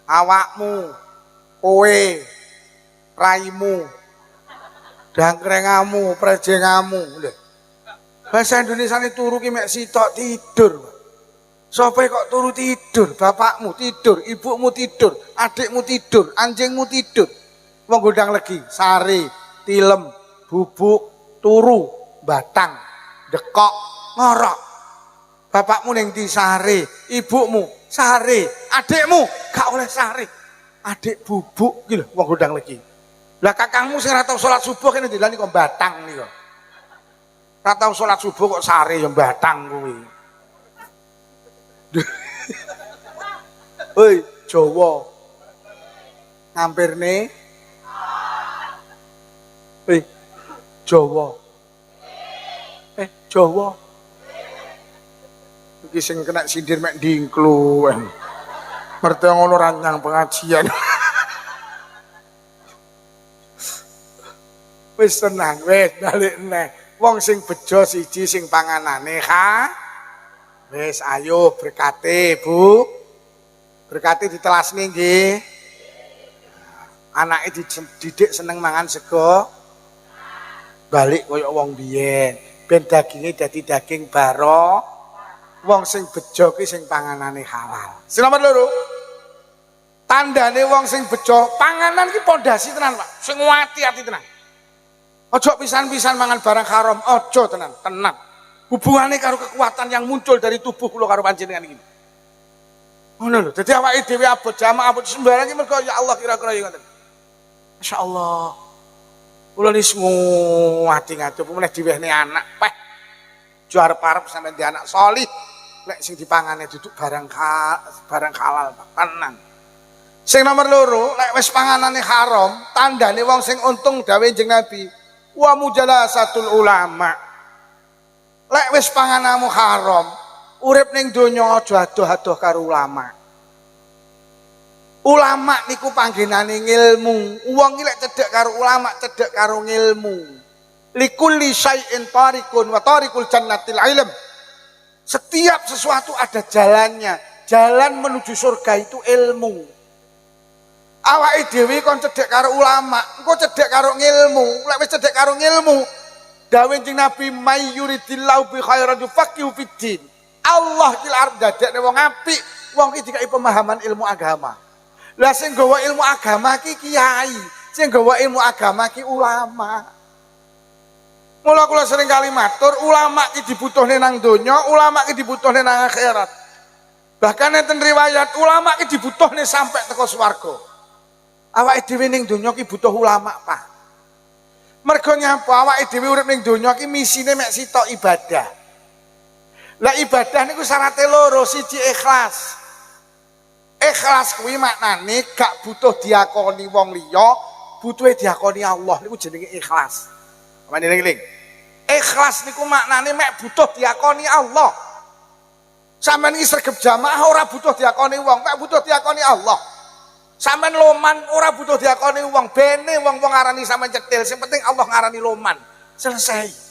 Awakmu, kowe, raimu, dangkrengamu, prejengamu, lho. Bahasa Indonesia ini turu ki mek sitok tidur. Sapa kok turu tidur? Bapakmu tidur, ibumu tidur, adikmu tidur, anjingmu tidur. Wong gondang legi, sare, tilem, bubuk, turu, batang, dekok, ngorok. Bapakmu ning ndi sare, ibumu sare, adikmu gak oleh sare. Adik bubuk ki lho wong gondang legi. Lah kakangmu sing ora tau salat subuh kene dilani kok batang nika. Ora tau salat subuh kok sare ya batang kuwi. Hoi, Jawa. Ngampirne. Hei, Jawa. Jawa. Iki sing kena sindir mek dingklu. Ngerti ngono rancang pengajian. Wis tenang, wis balik neh. Wong sing bejo siji sing panganane ha. Wis ayo berkate, Bu. Berkate ditelasne nggih. Anake dididik seneng mangan sego. Balik kaya wong biyen. Ben daginge dadi daging baro. Wong sing bejo ki sing panganane halal. Sing nomor 2. Tandane wong sing bejo, panganan ki pondasi tenan, Pak. Sing ati-ati tenan. Ojo pisan-pisan mangan barang haram, ojo tenan. Hubungannya karo kekuatan yang muncul dari tubuh kula karo panjenengan iki. Ngono lho. Dadi awake dhewe abot jamaah abot sembarang iki mergo ya Allah kira-kira ya ngoten. Masyaallah. Kula nismu ati ngatup meneh diwehne anak peh. Juar parep sampe di anak solih. Lek sing dipangane duduk barang halal, Pak. Tenang. Sing nomor 2, lek wis panganane haram, tandane wong sing untung dawuh Kanjeng Nabi, wa mujalasatul ulama. Lek wis panganamu haram, urip ning donya aja adoh-adoh karo ulama. Ulama niku panggenane ngilmu. Wong iki lek cedhek karo ulama, cedhek karo ngilmu. Likulli syai'in tariqun wa tariqul jannatil ilm. Setiap sesuatu ada jalannya. Jalan menuju surga itu ilmu. Awake dhewe kon cedhek karo ulama, engko cedhek karo ngilmu. Lek wis cedhek karo ngilmu, dawuh Kanjeng Nabi may yuridillahu bi khairan yufaqihu fiddin. Allah ki arep dadekne wong apik, wong ki dikai pemahaman ilmu agama. Lah sing gawa ilmu agama ki kiai, sing gawa ilmu agama ki ulama. Mula kula sering kali matur, ulama ki dibutuhne nang donya, ulama ki dibutuhne nang akhirat. Bahkan enten riwayat ulama ki dibutuhne sampai teko swarga. Awake dhewe ning donya ki butuh ulama, Pak. Mergo nyapa awake dhewe urip ning donya ki misine mek sitok ibadah. Lah ibadah niku syaratnya 2, siji ikhlas. Ikhlas kuwi maknane gak butuh diakoni wong liya, butuhe diakoni Allah niku jenenge ikhlas. Sampeyan eling-eling. Ikhlas niku maknane mek butuh diakoni Allah. Sampeyan iki sregep jamaah ora butuh diakoni wong, mek butuh diakoni Allah. Sampeyan loman ora butuh diakoni wong, bene wong-wong ngarani sampeyan cetil, sing penting Allah ngarani loman. Selesai.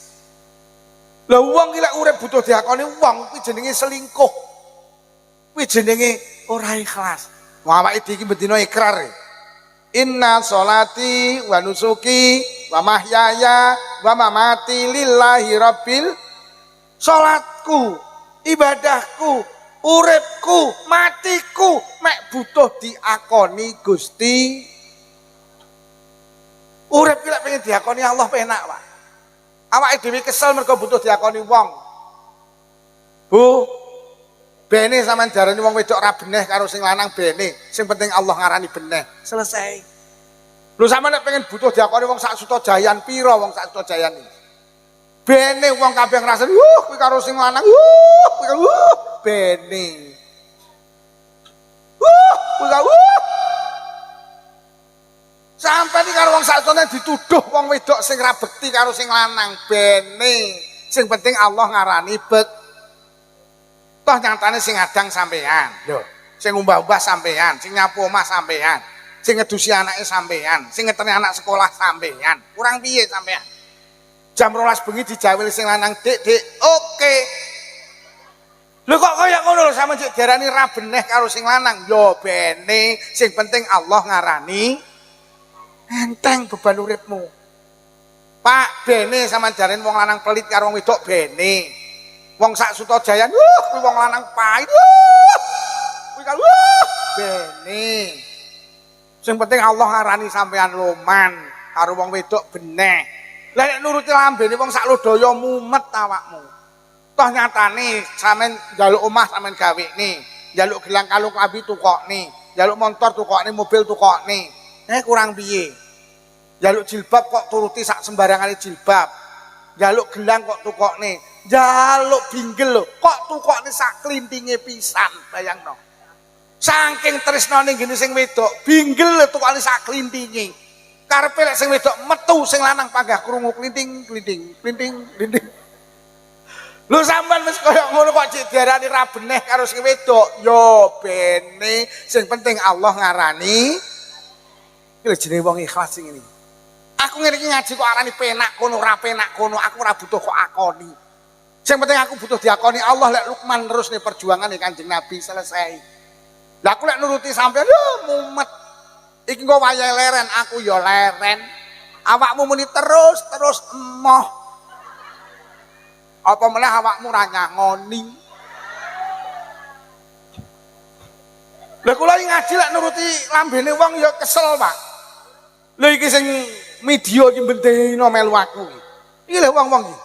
Lah wong iki lek urip butuh diakoni wong kuwi jenenge selingkuh. Kuwi jenenge ora ikhlas. Awake iki bendina ikrar. Inna sholati wa nusuki wa mahyaya wa mamati lillahi rabbil. Salatku, ibadahku, uripku, matiku mek butuh diakoni Gusti. Urip ki lek pengen diakoni Allah penak, Pak. Awake dhewe kesel mergo butuh diakoni wong. Bu, bene sampean jarani wong wedok ra beneh karo sing lanang bene. Sing penting Allah ngarani beneh. Selesai. Lho sampean nek pengen butuh diakoni wong sak suta jayan pira wong sak suta jayan iki? Bene wong kabeh ngrasani, kuwi karo sing lanang, kuwi bene. Kuwi sampai ini karo wong sakjane dituduh wong wedok sing ra bekti karo sing lanang bene. Sing penting Allah ngarani bek. Toh nyatane sing adang sampean. Lho, sing umbah-umbah sampean, sing nyapu omah sampean, sing ngedusi anake sampean, sing ngeteni anak sekolah sampean. Kurang piye sampean? Jam 12 bengi dijawil sing lanang, "Dik, Dik." Oke. Lho kok kaya ngono lho sampean cek diarani ra beneh karo sing lanang. Yo bene, sing penting Allah ngarani enteng beban uripmu. Pak, bene sampean jaren wong lanang pelit karo wong wedok bene. Wong sak suta jayan, kuwi wong lanang pahit. Kuwi kan bene. Sing penting Allah ngarani sampean loman karo wong wedok beneh. Lah nek nuruti lambene wong sak lodaya mumet awakmu. Toh nyatane sampean njaluk omah sampean gawekne, njaluk gelang kalung klambi tukokne, njaluk motor tukokne, mobil tukokne. Kurang piye? Njaluk jilbab kok turuti sak sembarangane jilbab. Njaluk gelang kok tukokne, njaluk binggel lho, kok tukokne sak klintinge pisan, bayangno. Saking tresnane ngene sing wedok, binggel lho tukokne sak klintinge. Karepe lek sing wedok metu sing lanang panggah krungu klinting. Lho sampean wis kaya ngono kok cek diarani ra beneh karo sing wedok. Yo bene, sing penting Allah ngarani. Iki lho jenenge wong ikhlas sing ngene. Aku ngene iki ngaji kok arani penak kono, ora penak kono, aku ora butuh kok akoni. Sing penting aku butuh diakoni Allah. Lek Lukman terus nih perjuangan nih Kanjeng Nabi selesai. Lah aku lek nuruti sampean yo mumet. Iki kok wayahe leren, aku yo leren. Awakmu muni terus emoh. Apa meneh awakmu ra nyangoni. Lah kula ngaji lek nuruti lambene wong ya kesel, Pak. Lha iki sing media iki bendino melu aku iki. Iki lho wong-wong iki.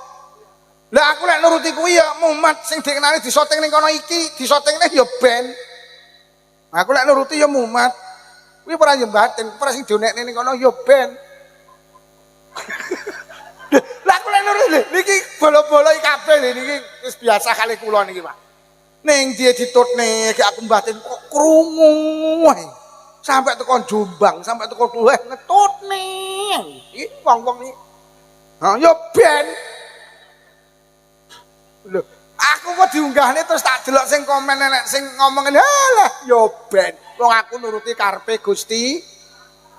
Lah aku lek nuruti kuwi ya mumet sing dikenali disoting ning kono iki, disotingne ya ben. Aku lek nuruti ya mumet. Kuwi ora nyembatin, ora sing dionekne ning kono ya ben. Lah aku lek nuruti niki bolo-bolo iki kabeh niki wis biasa kali kula niki, Pak. Ning dia ditutne gek aku mbatin kok krungu wae. Sampai tekan Jombang, sampai tekan Tulen ngetutne. Iki wong-wong iki. Ha ya ben. Lho, aku kok diunggahne terus tak delok sing komen nek sing ngomong halah ya ben. Wong aku nuruti karepe Gusti.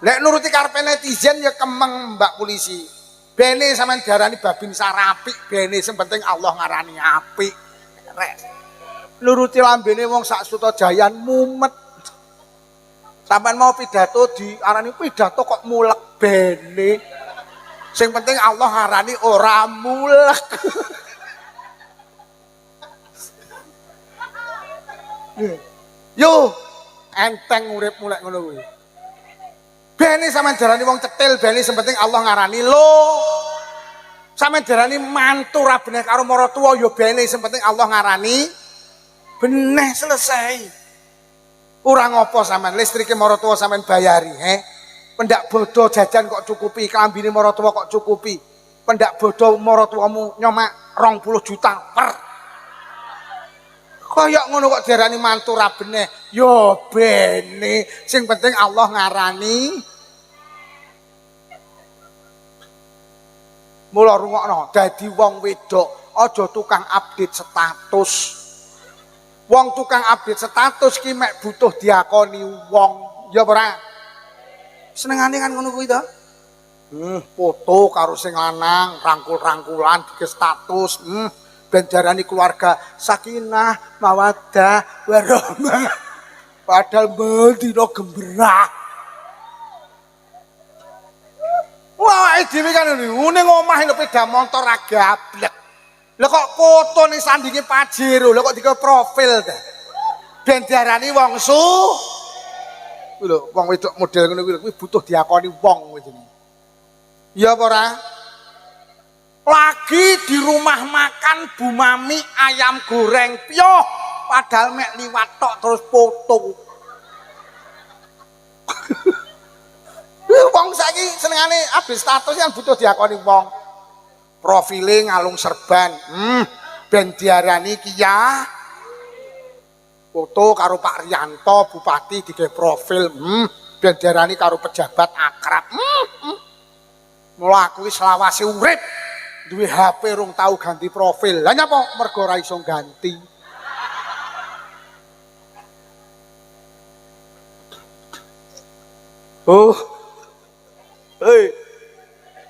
Nek nuruti karepe netizen ya kemeng Mbak Polisi. Bene sampean diarani babin sarapik, bene sing penting Allah ngarani apik. Rek. Nuruti lambene wong sak suta jayan mumet. Sampean mau pidato diarani pidato kok mulek bene. Sing penting Allah ngarani ora mulek. Yo, enteng urip mulek ngono kuwi. Bene sampean darani wong cetil, bene sing penting Allah ngarani lo. Sampeyan darani mantu ra beneh karo maratuwa ya bene sing penting Allah ngarani beneh selesai. Ora ngopo sampean listrike maratuwa sampean bayari, Pendak bodo jajan kok cukupi, klambine maratuwa kok cukupi. Pendak bodo maratuwamu nyomak 20 juta per. Kaya ngono kok diarani mantu ra beneh. Ya bene, sing penting Allah ngarani. Mula rungokno, dadi wong wedok aja tukang update status. Wong tukang update status ki mek butuh diakoni wong, ya ora? Senengane kan ngono kuwi to? Foto karo sing lanang, rangkul-rangkulan di status, ben darani keluarga sakinah, mawaddah, warahmah. Padahal bendina gembrah. Wah, dhewe kan ning omah sepeda motor ra gablek. Lah kok fotone sandinge Pajero, lah kok dike profil ta. Ben diarani wong Kuwi lho, wong wedok model ngono kuwi butuh diakoni wong kuwi jenenge. Iya apa ora? Lagi di rumah makan Bu Mami ayam goreng pioh, padahal mek liwat tok terus foto. Wong saiki senengane habis status yang butuh diakoni wong. Profile ngalung serban. Ben diarani Kia. Foto karo Pak Rianto bupati digawe profil. Ben diarani karo pejabat akrab. Mula aku wis selawase urip duwe HP rung tau ganti profil. Lah nyapa mergo ora iso ganti. Oh. Hei.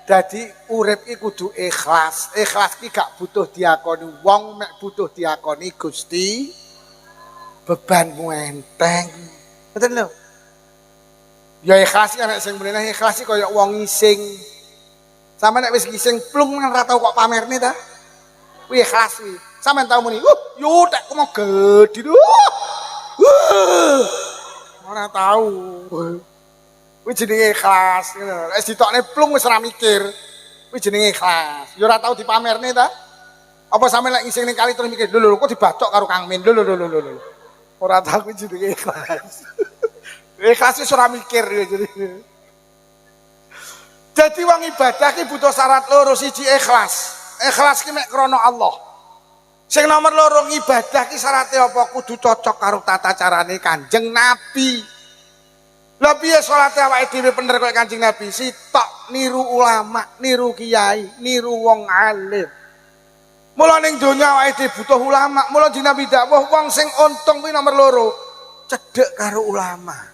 Dadi urip iki kudu ikhlas. Ikhlas iki gak butuh diakoni wong, mek butuh diakoni Gusti. Bebanmu enteng. Betul lho. Ya ikhlas iki nek sing mrene ikhlas iki kaya wong ngising. Sampe nek wis ngising plung nang ra tau kok pamerne ta. Kuwi ikhlas kuwi. Sampeyan tau muni, yo tek ku mau gedhi. Ora tau. Kuwi jenenge ikhlas ngono. Wis ditokne plung wis ora mikir. Kuwi jenenge ikhlas. Ya ora tau dipamerne ta? Apa sampeyan lek ngising ning kali terus mikir, lho kok dibacok karo Kang Min. Lho. Ora tau kuwi jenenge ikhlas. Ikhlas wis ora mikir ya jenenge. Jadi wong ibadah ki butuh syarat loro, siji ikhlas. Ikhlas ki mek krana Allah. Sing nomor loro ibadah ki syarate apa? Kudu cocok karo tata carane Kanjeng Nabi. Lah piye salate awake dhewe bener kaya Kanjeng Nabi? Sitok niru ulama, niru kiai, niru wong alim. Mula ning donya awake dhewe butuh ulama. Mula Nabi dawuh wong sing untung kuwi nomor loro, cedhek karo ulama.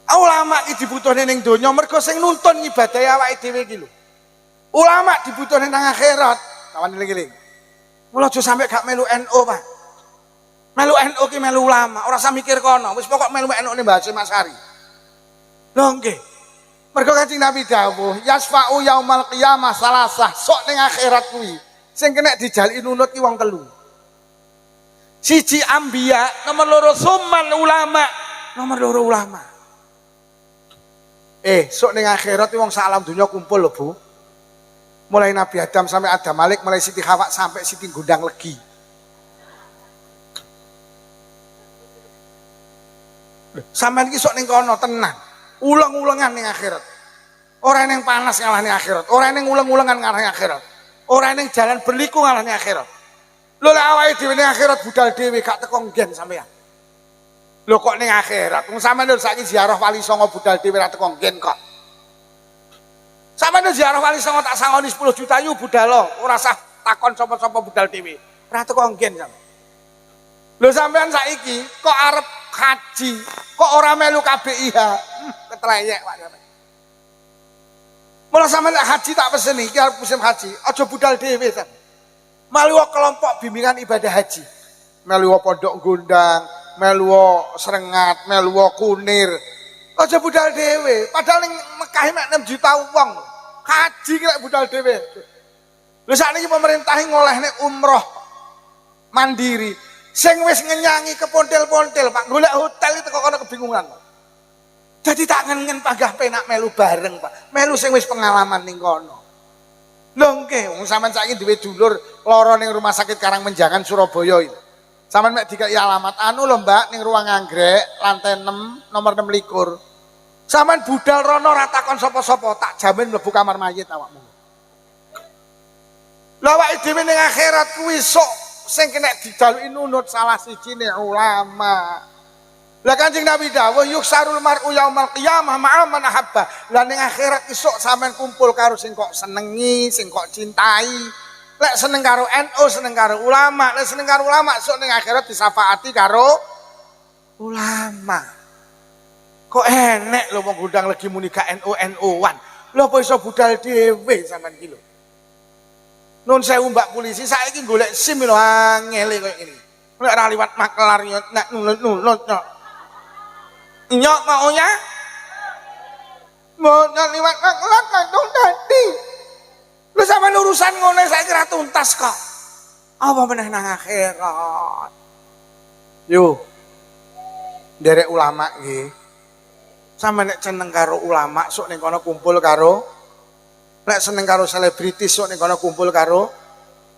Ulama iki dibutuhne ning donya mergo sing nuntun ngibadahi awake dhewe iki lho. Ulama dibutuhne nang akhirat. Kawan eling-eling. Mula aja sampe gak melu NU, Pak. Melu NU ki melu ulama, ora usah mikir kono. Wis pokok melu NU ne Mbah Mas Hari. Lho nggih. Mergo Kanjeng Nabi dawuh, yasfa'u yaumal qiyamah salasah. Sok ning akhirat kuwi sing kena dijaliki nunut ki wong telu. Siji anbiya, nomor loro summal ulama, nomor loro ulama. Sok ning akhirat wong sak alam dunya kumpul lho, Bu. Mulai Nabi Adam sampai Adam Malik, mulai Siti Hawa sampai Siti Gundang Legi. Sampeyan iki sok ning kono tenang. Ulang-ulangan ning akhirat. Ora ning panas ngalahne akhirat, ora ning ulang-ulangan ngalahne akhirat. Ora ning jalan berliku ngalahne akhirat. Lho lek awake dhewe ning akhirat budal dhewe gak teko nggen sampeyan. Lho kok ning akhirat? Wong sampeyan lho saiki ziarah Wali Songo budal dhewe ra teko nggen kok. Sampeyan ziarah Wali Songo tak sangoni 10 juta yu budal ora usah takon sapa-sapa budal dhewe. Ora teko nggen sampeyan. Lho sampeyan saiki kok arep haji, kok ora melu KBIH? Ketreyek Pak sampeyan. Mula sampeyan haji tak peseni iki arep musim haji, aja budal dhewe sampeyan. Melu kelompok bimbingan ibadah haji. Melu pondok Gondang, melu Srengat, melu Kunir. Aja budal dhewe, padahal ning Mekah mek 6 juta wong. Haji ki lek budal dhewe. Lho sakniki pemerintah ngolehne umroh mandiri. Sing wis ngenyangi kepontel-pontel, Pak, golek hotel itu kok ana kebingungan. Jadi tak ngen-ngen panggah penak melu bareng, Pak. Melu sing wis pengalaman ning kono. Lho nggih, wong sampean saiki duwe dulur lara ning Rumah Sakit Karangmenjangan Surabaya iki. Sampeyan mek dikai alamat anu lho, Mbak, ning ruang anggrek lantai 6 nomor 26. Sampeyan budal rono ora takon sapa-sapa, tak jamin mlebu kamar mayit awakmu. Lah awake dhewe ning akhirat kuwi sok sing kena dijaluki nunut salah sijine ulama. Lah Kanjeng Nabi dawuh yuksarul mar'u yaumal qiyamah ma'a man ahabba. Lah ning akhirat isuk sampean kumpul karo sing kok senengi, sing kok cintai. Lek seneng karo NU, seneng karo ulama, lek seneng karo ulama isuk ning akhirat disafaati karo ulama. Kok enek lho wong Gondang Legi muni gak NU-NU-an. Lho apa iso budal dhewe sampean iki lho. Nun sewu Mbak polisi, saiki golek SIM lho angel koyo ngene. Nek ora liwat maklar yo nek nulut nyok. Nyok maunya? Mau liwat maklar kadung dadi. Lho sampean urusan ngono saiki ra tuntas kok. Apa meneh nang akhirat? Yo. Derek ulama nggih. Sama nek seneng karo ulama sok ning kono kumpul karo, nek seneng karo selebritis sok ning kono kumpul karo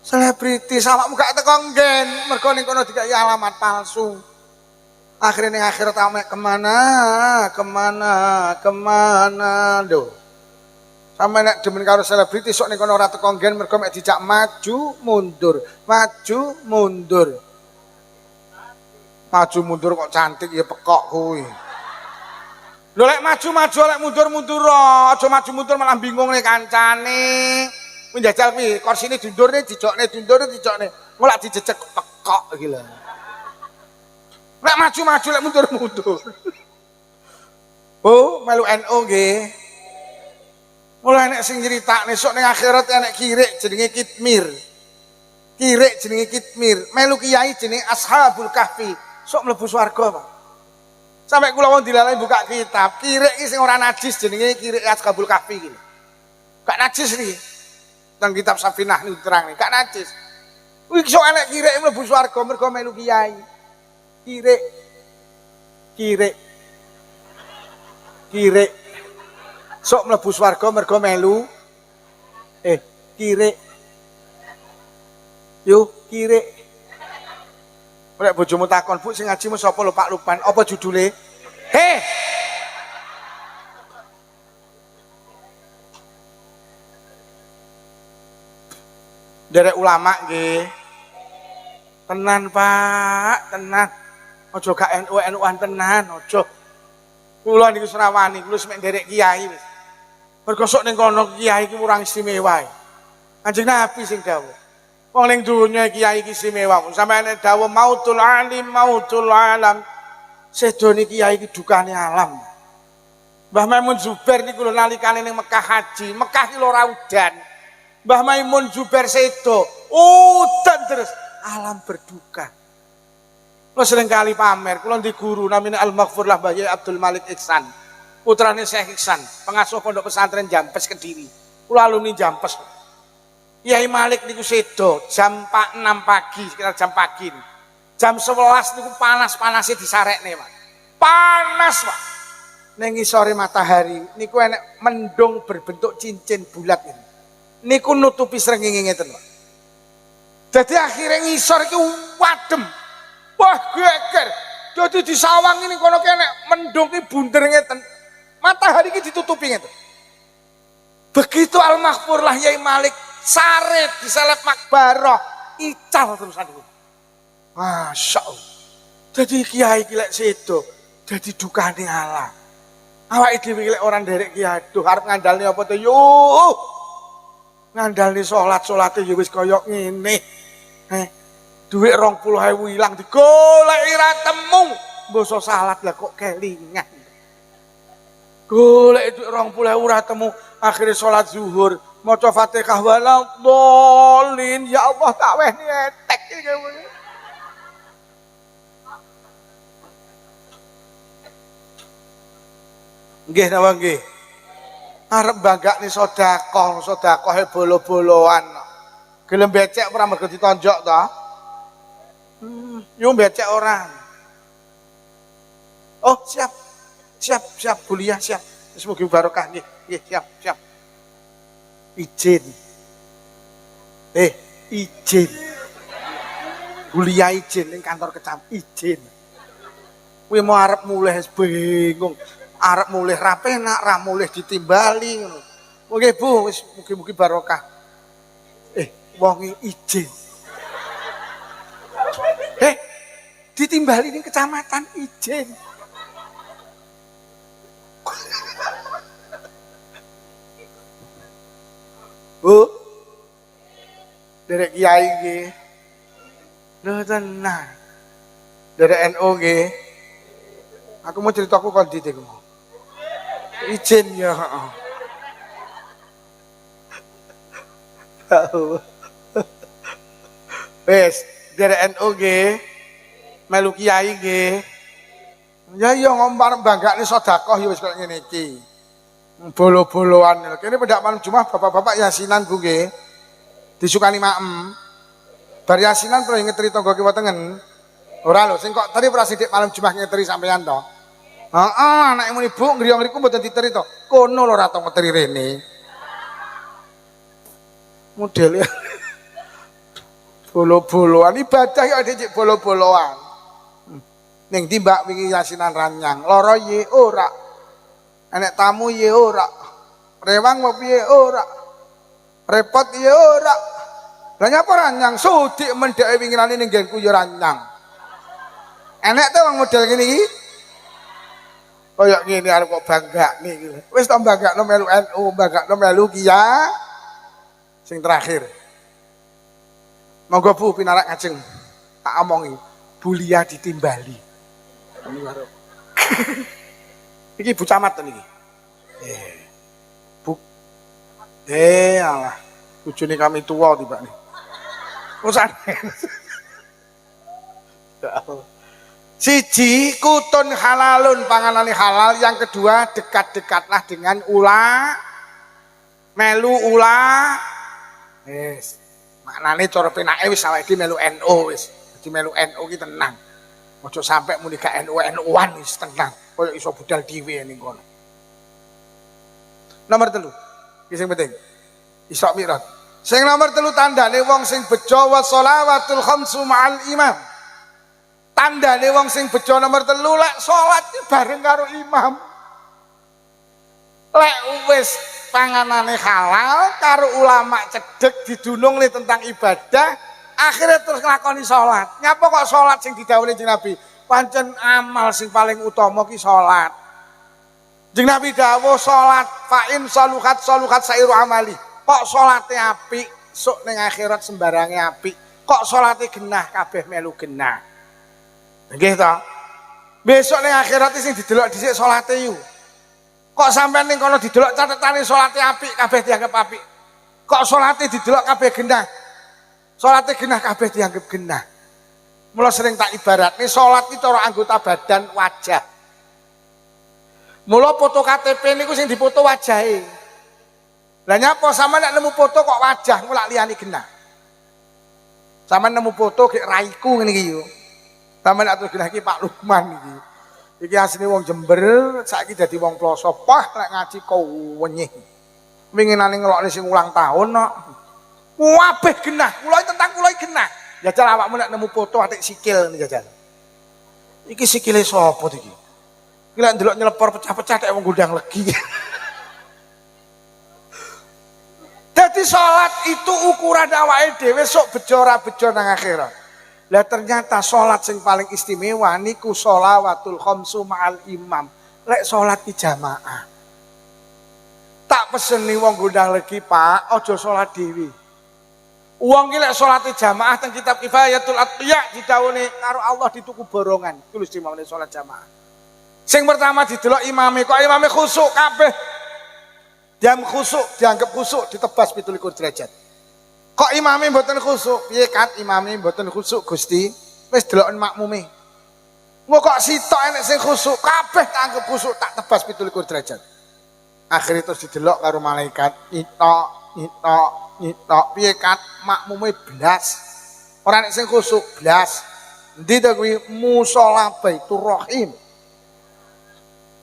selebritis. Awakmu gak teko nggen mergo ning kono dikai alamat palsu. Akhirnya ning akhirat awake kemana lho. Sama nek demen karo selebritis sok ning kono ora teko nggen mergo mek dijak maju mundur kok cantik ya pekok kuwi. Lho lek maju lek mundur aja maju mundur malah bingung nih kancane. Kuwi njajal kuwi korsine dundurne dijokne. Mulak dijejek pekok iki lho. Lek maju lek mundur. Oh, melu NU nggih. Mulai nek sing nyritakne sok ning akhirat enek kirik jenenge Kitmir. Melu kiai jenenge Ashabul Kahfi. Sok mlebu swarga, Pak. Sampai kula wong dilalai buka kitab, kirik iki sing ora najis jenenge kirik Ashabul Kahfi iki. Gak najis iki. Nang kitab Safinah niku diterang, gak najis. Kuwi sok enek kirik mlebu swarga mergo melu kiai. Kirik. Sok mlebu swarga mergo melu kirik. Kirik. Nek bojomu takon, "Bu, sing ngaji mu sapa lho Pak Lupan? Apa judule?" Derek ulama nggih. Tenan, Pak, tenan. Aja gak NU-NU-an tenan, aja. Kula niku serawani, kula semek derek kiai wis. Mergo sok ning kono kiai iki kurang istimewa. Kanjeng Nabi sing dawuh. Wong ning dunya kiai iki istimewa. Sampeyan dawuh mautul alam. Sedone kiai iki dukane alam. Mbah Maimun Zubair niku lho nalikane ning Mekah haji, Mekah ki ora udan. Mbah Maimun Zubair sedo, udan terus, alam berduka. Kula sering kali pamer, kula ndi guru namine Al-Maghfur lah Mbah Yai Abdul Malik Ihsan. Putrane Syekh Ihsan, pengasuh pondok pesantren Jampes Kediri. Kula alumni Jampes. Yai Malik niku sedo jam 6 pagi, sekitar jam pagi. Jam 11 niku panas-panasnya disarekne, Pak. Panas, Pak. Ning ngisore matahari niku enek mendung berbentuk cincin bulat ini. Niku nutupi srengenge ngeten, Pak. Dadi akhirnya ngisor iki wadem. Wah, geger. Dadi disawang ini kono kene mendung iki bunder ngeten. Matahari iki ditutupi ngeten. Begitu Al-Maghfur lah Yai Malik saret diselep makbarah ical terusan itu. Masya Allah. Jadi kiai kilek sedo, jadi dukane Allah. Awake dhewe kilek orang derek kiai, aduh arep ngandalne apa to yo? Ngandalne salate yo wis kaya ngene. Duit 20.000 ilang digoleki ra temu. Mbasa salat lah kok kelingan. Golek duit 20.000 ora temu, akhire salat zuhur. Maca Fatihah waladhdallin, ya Allah tak wehni etek iki. Nggih napa nggih? Arep banggakne sedekah bolo-boloan. Gelem becek ora mergo ditonjok to? Yo becek ora. Oh, siap kuliah siap. Semoga barokah nggih. Nggih, siap. Izin. Kuliah izin ning kantor kecamatan izin. Kuwi mau arep mulih bingung. Arep mulih ra penak, ra mulih ditimbali ngono. Oke, Bu, wis mugi-mugi barokah. Wong izin. Ditimbali ning kecamatan izin. Bu, derek kiai nggih. Lho tenan. Derek NU nggih. Aku mau ceritaku kon ndi iku. Izin ya, heeh. Wes, derek NU nggih. Melu kiai nggih. Ya iya ngompar banggane sedekah ya wis kaya ngene iki. Bolo-boloan. Kene pendak malam Jumat bapak-bapak yasinan Bu nggih. Disukani maem. Bar yasinan pro ngeteri tangga kiwa tengen. Ora lho, sing kok teri ora sithik malam Jumat ngeteri sampean to. Heeh, anake muni Bu ngriya ngriku mboten diteri to. Kono lho ora tau ngeteri rene. Modele bolo-boloan ibadah ya dicik bolo-boloan. Ning ndi Mbak wingi yasinan ranyang, lara ye ora. Enek tamu ye ora. Rewang mau piye ora. Repot ye ora. Lah nyapa ranyang sudik mendheke wingirane ning nggenku ya ranyang. Enek to wong model ngene iki. Kaya ngene arep kok banggakne iki. Wis to banggakno melu NU, banggakno melu ki ya. Sing terakhir. Monggo Bu pinarak ngajeng. Tak omongi. Bulia ditimbali. Iki Bu Camat to niki. Bu. Alah. Bojone kami tua tibane. Usane. Siji kutun halalun panganane halal, yang kedua dekat-dekatlah dengan melu wis maknane cara penake wis awake melu NU wis dadi melu NU ki tenang aja sampe muni gak NU-NU-an wis tenang koyo iso budal dhewe ning kono. Nomor 3 iki sing penting Isra Mi'raj. Sing nomor 3 tandane wong sing bejo wa sholawatul khamsu ma'al imam. Tandane wong sing bejo nomor 3 lek salat bareng karo imam. Lek wis panganane halal karo ulama cedek didunung nih tentang ibadah, akhirnya terus nglakoni salat. Nyapa kok salat sing didhawuhi Kanjeng Nabi? Pancen amal sing paling utama ki salat. Kanjeng Nabi dawuh salat fa in saluhat sairu amali. Kok salate apik, sok ning akhirat sembarange apik. Kok salate genah kabeh melu genah. Nggih to? Besok ning akhirat sing didelok dhisik salate yu. Kok sampean ning kono didelok catetane salate apik kabeh dianggap apik. Kok salate didelok kabeh genah. Salate genah kabeh dianggap genah. Mula sering tak ibaratne salat iki cara anggota badan wajah. Mula foto KTP niku sing dipoto wajahe. Lah nyapa sampean nek nemu foto kok wajah mulak liyane genah. Sampean nemu foto gek raiku ngene iki yo. Sampeyan atur genah iki Pak Lukman iki. Iki asline wong Jember, saiki dadi wong Ploso. Pah lek ngaji kok wenyih. Winginane ngelokne sing ulang tahun kok. Kabeh genah, kula tentang kula genah. Jajal awakmu nek nemu foto atik sikil nih jajal. Iki sikile sapa iki? Iki lek ndelok nyelepor pecah-pecah kayak wong gudang legi. Jadi salat itu ukuran awake dhewe sok bejo ora bejo nang akhirat. Lah ternyata salat sing paling istimewa niku sholawatul khamsu ma'al imam. Lek salat ki jamaah. Tak peseni wong gondang legi, Pak, aja salat dhewe. Wong ki lek salate jamaah teng kitab Kifayatul Atqiya didhawuhi karo Allah dituku borongan. Iku lho istimewane salat jamaah. Sing pertama didelok imame, kok imame khusuk kabeh. Diam khusuk, dianggap khusuk ditebas 17 derajat. Kok imame mboten khusuk? Piye kat imame mboten khusuk Gusti? Wis deloken makmume. Engko kok sitok enek sing khusuk, kabeh tak anggap khusuk tak tebas 17 derajat. Akhire terus didelok karo malaikat, nyitok. Piye kat makmume blas. Ora enek sing khusuk blas. Endi to kuwi musala Baitur Rahim.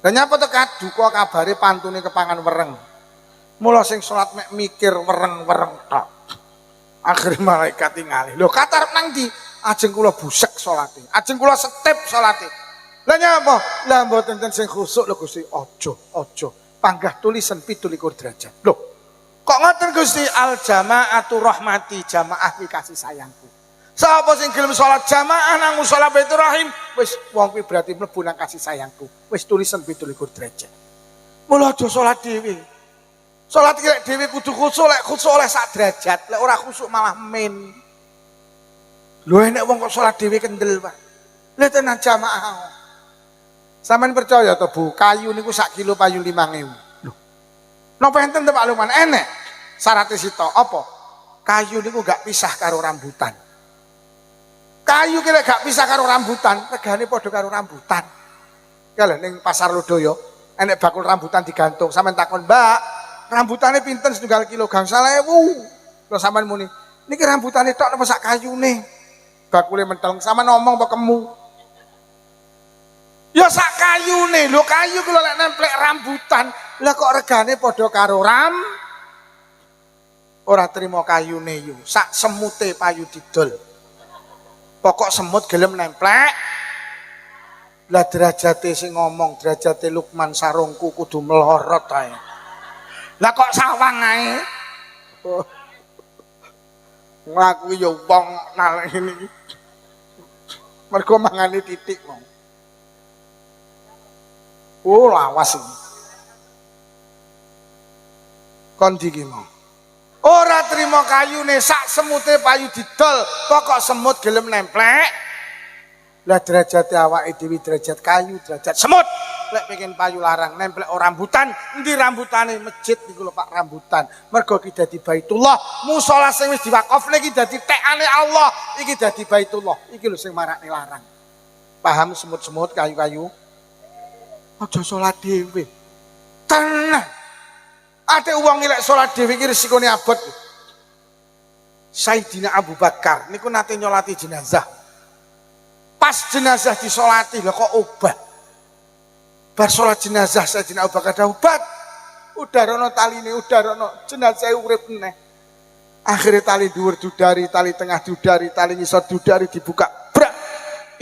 Lah nyapa to kat duka kabare pantune kepangan wereng. Mula sing salat mek mikir wereng-wereng tok. Akhirnya malaikat tingali. Lho kata arep nang ndi? Ajeng kula busek salate. Ajeng kula setip salate. Lah nyapa? Lah mboten ten sing khusuk lho Gusti. Aja. Panggah tulisan 17 derajat. Lho. Kok ngoten Gusti? Al jamaatu rahmati, jamaah kuwi kasih sayangku. Sapa sing gelem salat jamaah nang musala Baitur Rahim, wis wong kuwi berarti mlebu nang kasih sayangku. Wis tulisan 17 derajat. Mula aja salat dhewe. Salat iki lek dhewe kudu khusuk, lek khusuk oleh sak derajat, lek ora khusuk malah men. Lho enek wong kok salat dhewe kendel, Pak. Lha tenan jamaah. Sampeyan percaya to, Bu, kayu niku sak kilo payu 5.000. Lho. Napa enten to Pak Lukman? Enek. Syaratnya sitok apa? Kayu niku gak pisah karo rambutan. Kayu ki lek gak pisah karo rambutan, regane padha karo rambutan. Ya lho ning Pasar Lodaya, enek bakul rambutan digantung, sampeyan takon, "Mbak, rambutannya pinten 1 kilogram?" 1.000. Terus sampean muni, "Niki rambutannya tok napa sak kayune?" Bakule menteleng, sampean ngomong apa kemu? Ya sak kayune, lho kayu kula lek nemplek rambutan, lah kok regane padha karo ora trimo kayune yu, sak semute payu didol. Pokok semut gelem nemplek. Lah derajate sing ngomong, derajate Lukman sarungku kudu melorot ae. Lah kok sawang ae. Ngaku ya wong nalek ini. Mergo mangane titik wong. Oh lawas ini. Kon iki mau. Ora trimo kayune sak semute payu didol, pokok semut gelem nemplek. Lah derajate awake dhewe derajat kayu, derajat semut. Lek pengen payu larang nemplek ora rambutan, endi rambutane masjid niku lho Pak rambutan. Mergo iki dadi Baitullah, musala sing wis diwakafne iki dadi tekane Allah, iki dadi Baitullah. Iki lho sing marakne larang. Paham semut-semut kayu-kayu? Aja salat dhewe. Tenan. Ada uang lek salat dhewe iki resikone abot. Sayyidina Abu Bakar niku nate nyolati jenazah. Pas jenazah disolati lho kok obat. Bar salat jenazah Sayyidina Abu Bakar obat. Udarono taline udarono jenazah urip meneh. Akhire tali dhuwur dudari, tali tengah dudari, tali ngisor dudari dibuka. Brak.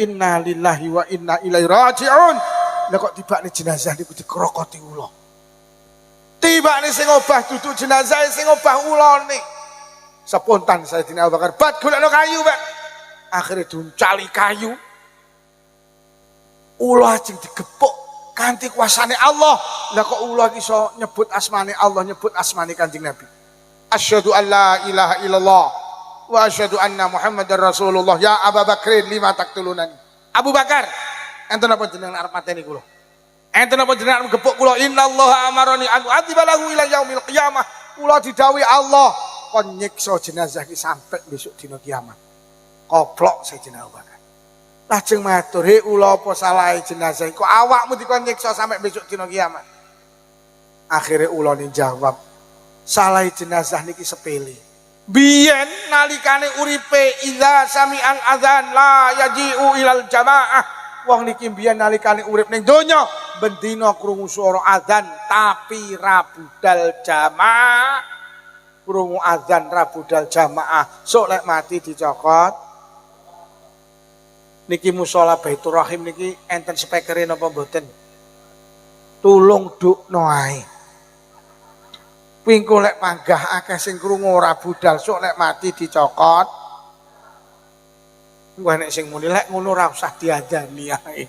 Inna lillahi wa inna ilaihi raji'un. Lah kok tibane jenazah niku dikrokoti ula. Tibane sing obah duduk jenazah sing obah ulane. Spontan Sayyidina Abu Bakar, "Bat golekno kayu, Pak." Akhire duncali kayu. Ula ajeng digepuk kanthi kuasane Allah. Lah kok ula iso nyebut asmane Allah, nyebut asmane Kanjeng Nabi. Asyhadu an la ilaha illallah wa asyhadu anna Muhammadar Rasulullah. Ya Abu Bakrin lima taktulunani. Abu Bakar, enten apa jenengan arep mateni kula? Enten apa jenengan arep gepuk kula? Innallaha amarani an u'adzibalahu ila yaumil qiyamah. Kula didhawuhi Allah kon nyiksa jenazah iki sampai besok dina kiamat. Koplok Sayyidina Abu Bakar. Lajeng matur, "He ula apa salahe jenazah kok awakmu dikon nyiksa sampai besok dina kiamat?" Akhire ulane jawab, "Salahe jenazah niki sepele. Biyen nalikane uripe idza sami'al adzan la yaji'u ilal jamaah." Wong niki biyen nalikane urip ning donya bendina krungu swara adzan tapi ra budal jamaah. Krungu adzan ra budal jamaah. Sok lek mati dicokot. Niki musala Baitur Rahim niki enten spekere napa mboten? Tulung dukno ae. Pingko lek panggah akeh sing krungu ora budal, sok lek mati dicokot. Wah nek sing muni lek ngono ora usah diadani ae.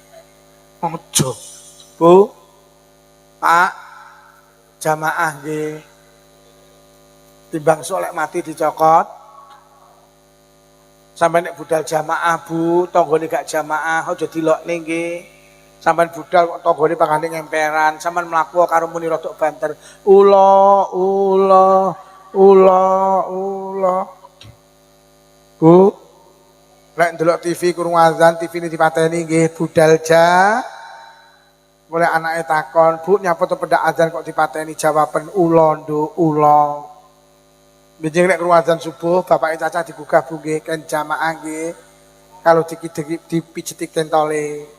Aja. Bu. Pak. Jamaah nggih. Timbang sok lek mati dicokot. Sampai nek budal jamaah Bu, tanggane gak jamaah aja dilokne nggih. Sampeyan budal kok tanggane pangane ngemperan, sampeyan mlaku karo muni rodok banter. Ula. Bu, lek ndelok TV kurung azan, TV ini dipateni nggih budal Mulai anake takon, "Bu, nyapa to pendak azan kok dipateni?" Jawaban ula nduk, ula. Bijing nek azan subuh, bapake Caca digugah Bu nggih, kan jamaah nggih. Kalau dipijeti kentole.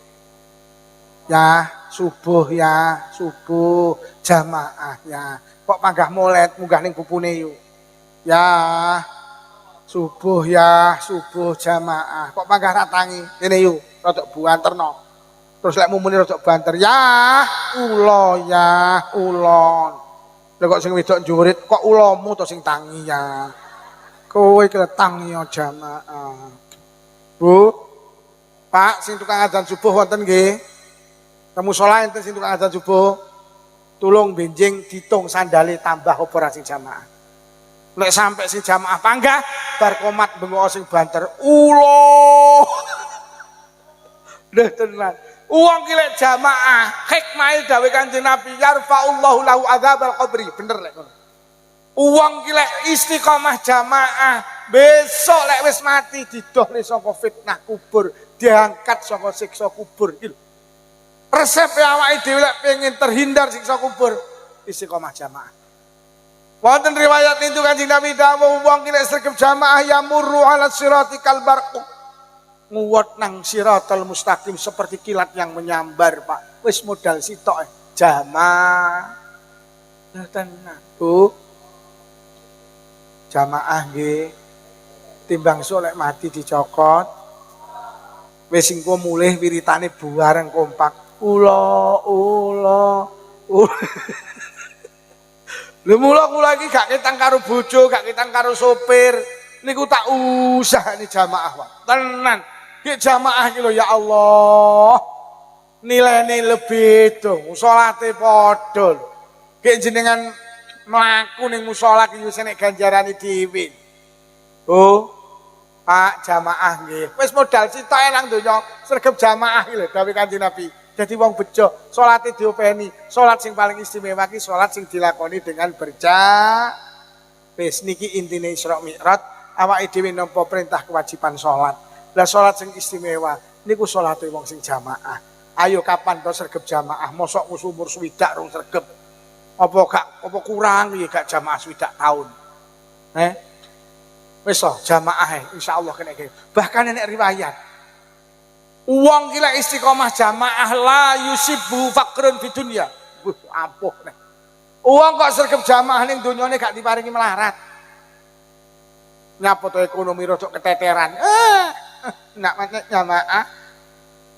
Ya, subuh jamaah ya. Kok panggah molet munggah ning pupune yuk. Ya, subuh jamaah. Kok panggah ratangi. Kene yuk, rodok buanterno. Terus lek mumune rodok banter. Ya, ulon. Lha kok sing wedok njurit kok ulamu to sing tangi ya. Kowe ketangi ya jamaah. Bu. Pak sing tukang adzan subuh wonten nggih. Temu salat enten sing tukang adzan subuh. Tulung benjing ditung sandale tambah apa ra sing jamaah. Lek sampai sing jamaah panggah bar komat bengok sing banter. Lha tenan. Uang kilek jamaah, hikmah dawuh Kanjeng Nabi, yarfa'ullahu lahu adzabal qabri. Bener lek ngono. Uang kilek istiqomah jamaah, besok lek wis mati didohne saka fitnah kubur, diangkat saka siksa kubur. Iki lho. Resep awake dhewe lek pengen terhindar siksa kubur, istiqomah jamaah. Wonten riwayat itu Kanjeng Nabi dawuh, uang kilek sregep jamaah yamurru 'ala sirati kal barq. nguwat nang siratal mustaqim seperti kilat yang menyambar, Pak. Wis modal sitok jamaah. Ya tenan, Bu. Jamaah nggih. Timbang solek mati dicokot. Wis engko mulih wiritane buareng kompak. Ula. Lha mula iki gak ketang karo bojo, gak ketang karo sopir. Niku tak usahane jamaah, Pak. Tenan. Ki jamaah iki lho ya Allah. Nilainya lebih tuh, salate padha. Ki jenengan mlaku ning musala ki wis enek ganjarane dhewe. Oh, Pak jamaah nggih. Wis modal sitoke nang donya sregep jamaah iki lho dawuh Kanjeng Nabi. Dadi wong bejo, salate diopeni. Salat sing paling istimewa ki salat sing dilakoni dengan wis niki intine Isra Mi'raj, awake dhewe nampa perintah kewajiban salat. Lah salat sing istimewa niku salate wong sing jamaah. Ayo kapan to sregep jamaah? Mosok umur swidak rong sregep. Apa kurang ya gak jamaah swidak tahun. Wis jamaah insyaallah kena iki. Bahkan nek riwayat wong ki lek istiqomah jamaah la yusibu faqrun fi dunya. Ampuh nek. Wong kok sregep jamaah ning donyane gak diparingi melarat. Nyapa to ekonomi rodok keteteran. Nak macet jamaah.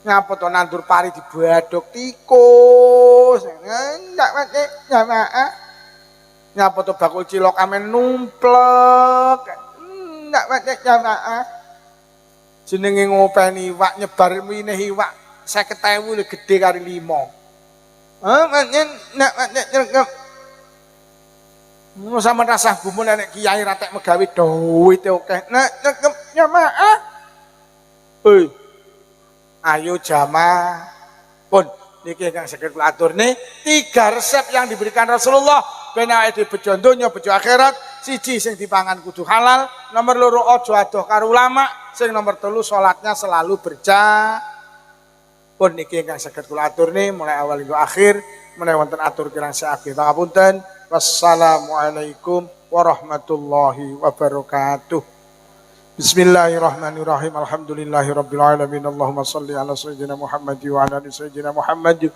Nyapa to nandur pari dibadhok tikus. Nak macet jamaah. Nyapa to bakul cilok amen numplek. Nak macet jamaah. Jenenge ngopeni iwak nyebar mineh iwak 50.000 lho gedhe karo 5. Nak macet ngono sampean rasah gumun nek kiai ratek megawe duwite akeh. Nek jamaah. Hei. Ayo jamaah. Pun niki kang saged kula aturne 3 resep yang diberikan Rasulullah ben awake bejo donya bejo akhirat. Siji sing dipangan kudu halal, nomor 2 aja adoh karo ulama, sing nomor 3 salatnya selalu pun niki kang saged kula aturne mulai awal hingga akhir. Menawi wonten atur kirang saking pangapunten. Wassalamualaikum warahmatullahi wabarakatuh. Bismillahirrahmanirrahim. Alhamdulillahirabbil alamin. Allahumma shalli ala sayyidina Muhammad wa ala ali sayyidina Muhammad.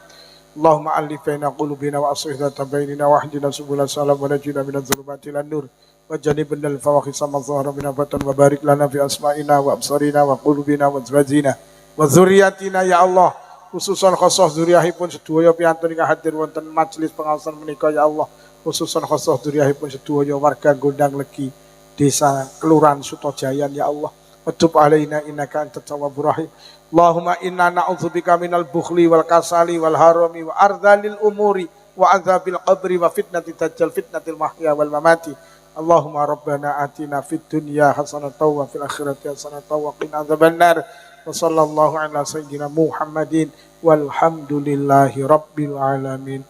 Allahumma alif baina qulubina wa aslih dhata bainina wa hdina subulal salam wa najina minadh dhulumati ilan nur wa janibna al fawahisha ma dhahara min batan wa barik lana fi asma'ina wa absarina wa qulubina wa azwajina wa dzurriyyatina ya Allah. Khususan khosoh dzurriyyahipun sedaya piyantun ingkang hadir wonten majelis pengaosan menika ya Allah. Khususan khosoh dzurriyyahipun sedaya warga Gondang Legi Desa Kelurahan Sutojayan ya Allah. Watub alaina innaka antat tawwabur rahim. Allahumma inna na'udzubika minal bukhli wal kasali wal harami wa ardhalil umuri wa adzabil qabri wa fitnati dajjal fitnatil mahya wal mamati. Allahumma rabbana atina fid dunya hasanatan wa fil akhirati hasanatan wa qina adzabannar. Wa sallallahu ala sayyidina Muhammadin walhamdulillahi rabbil alamin.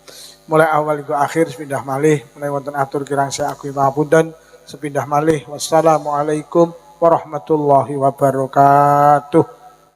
Mulai awal hingga akhir sepindah malih mulai wonten atur kirang saya akui pangapunten sepindah malih. Wassalamualaikum warahmatullahi wabarakatuh.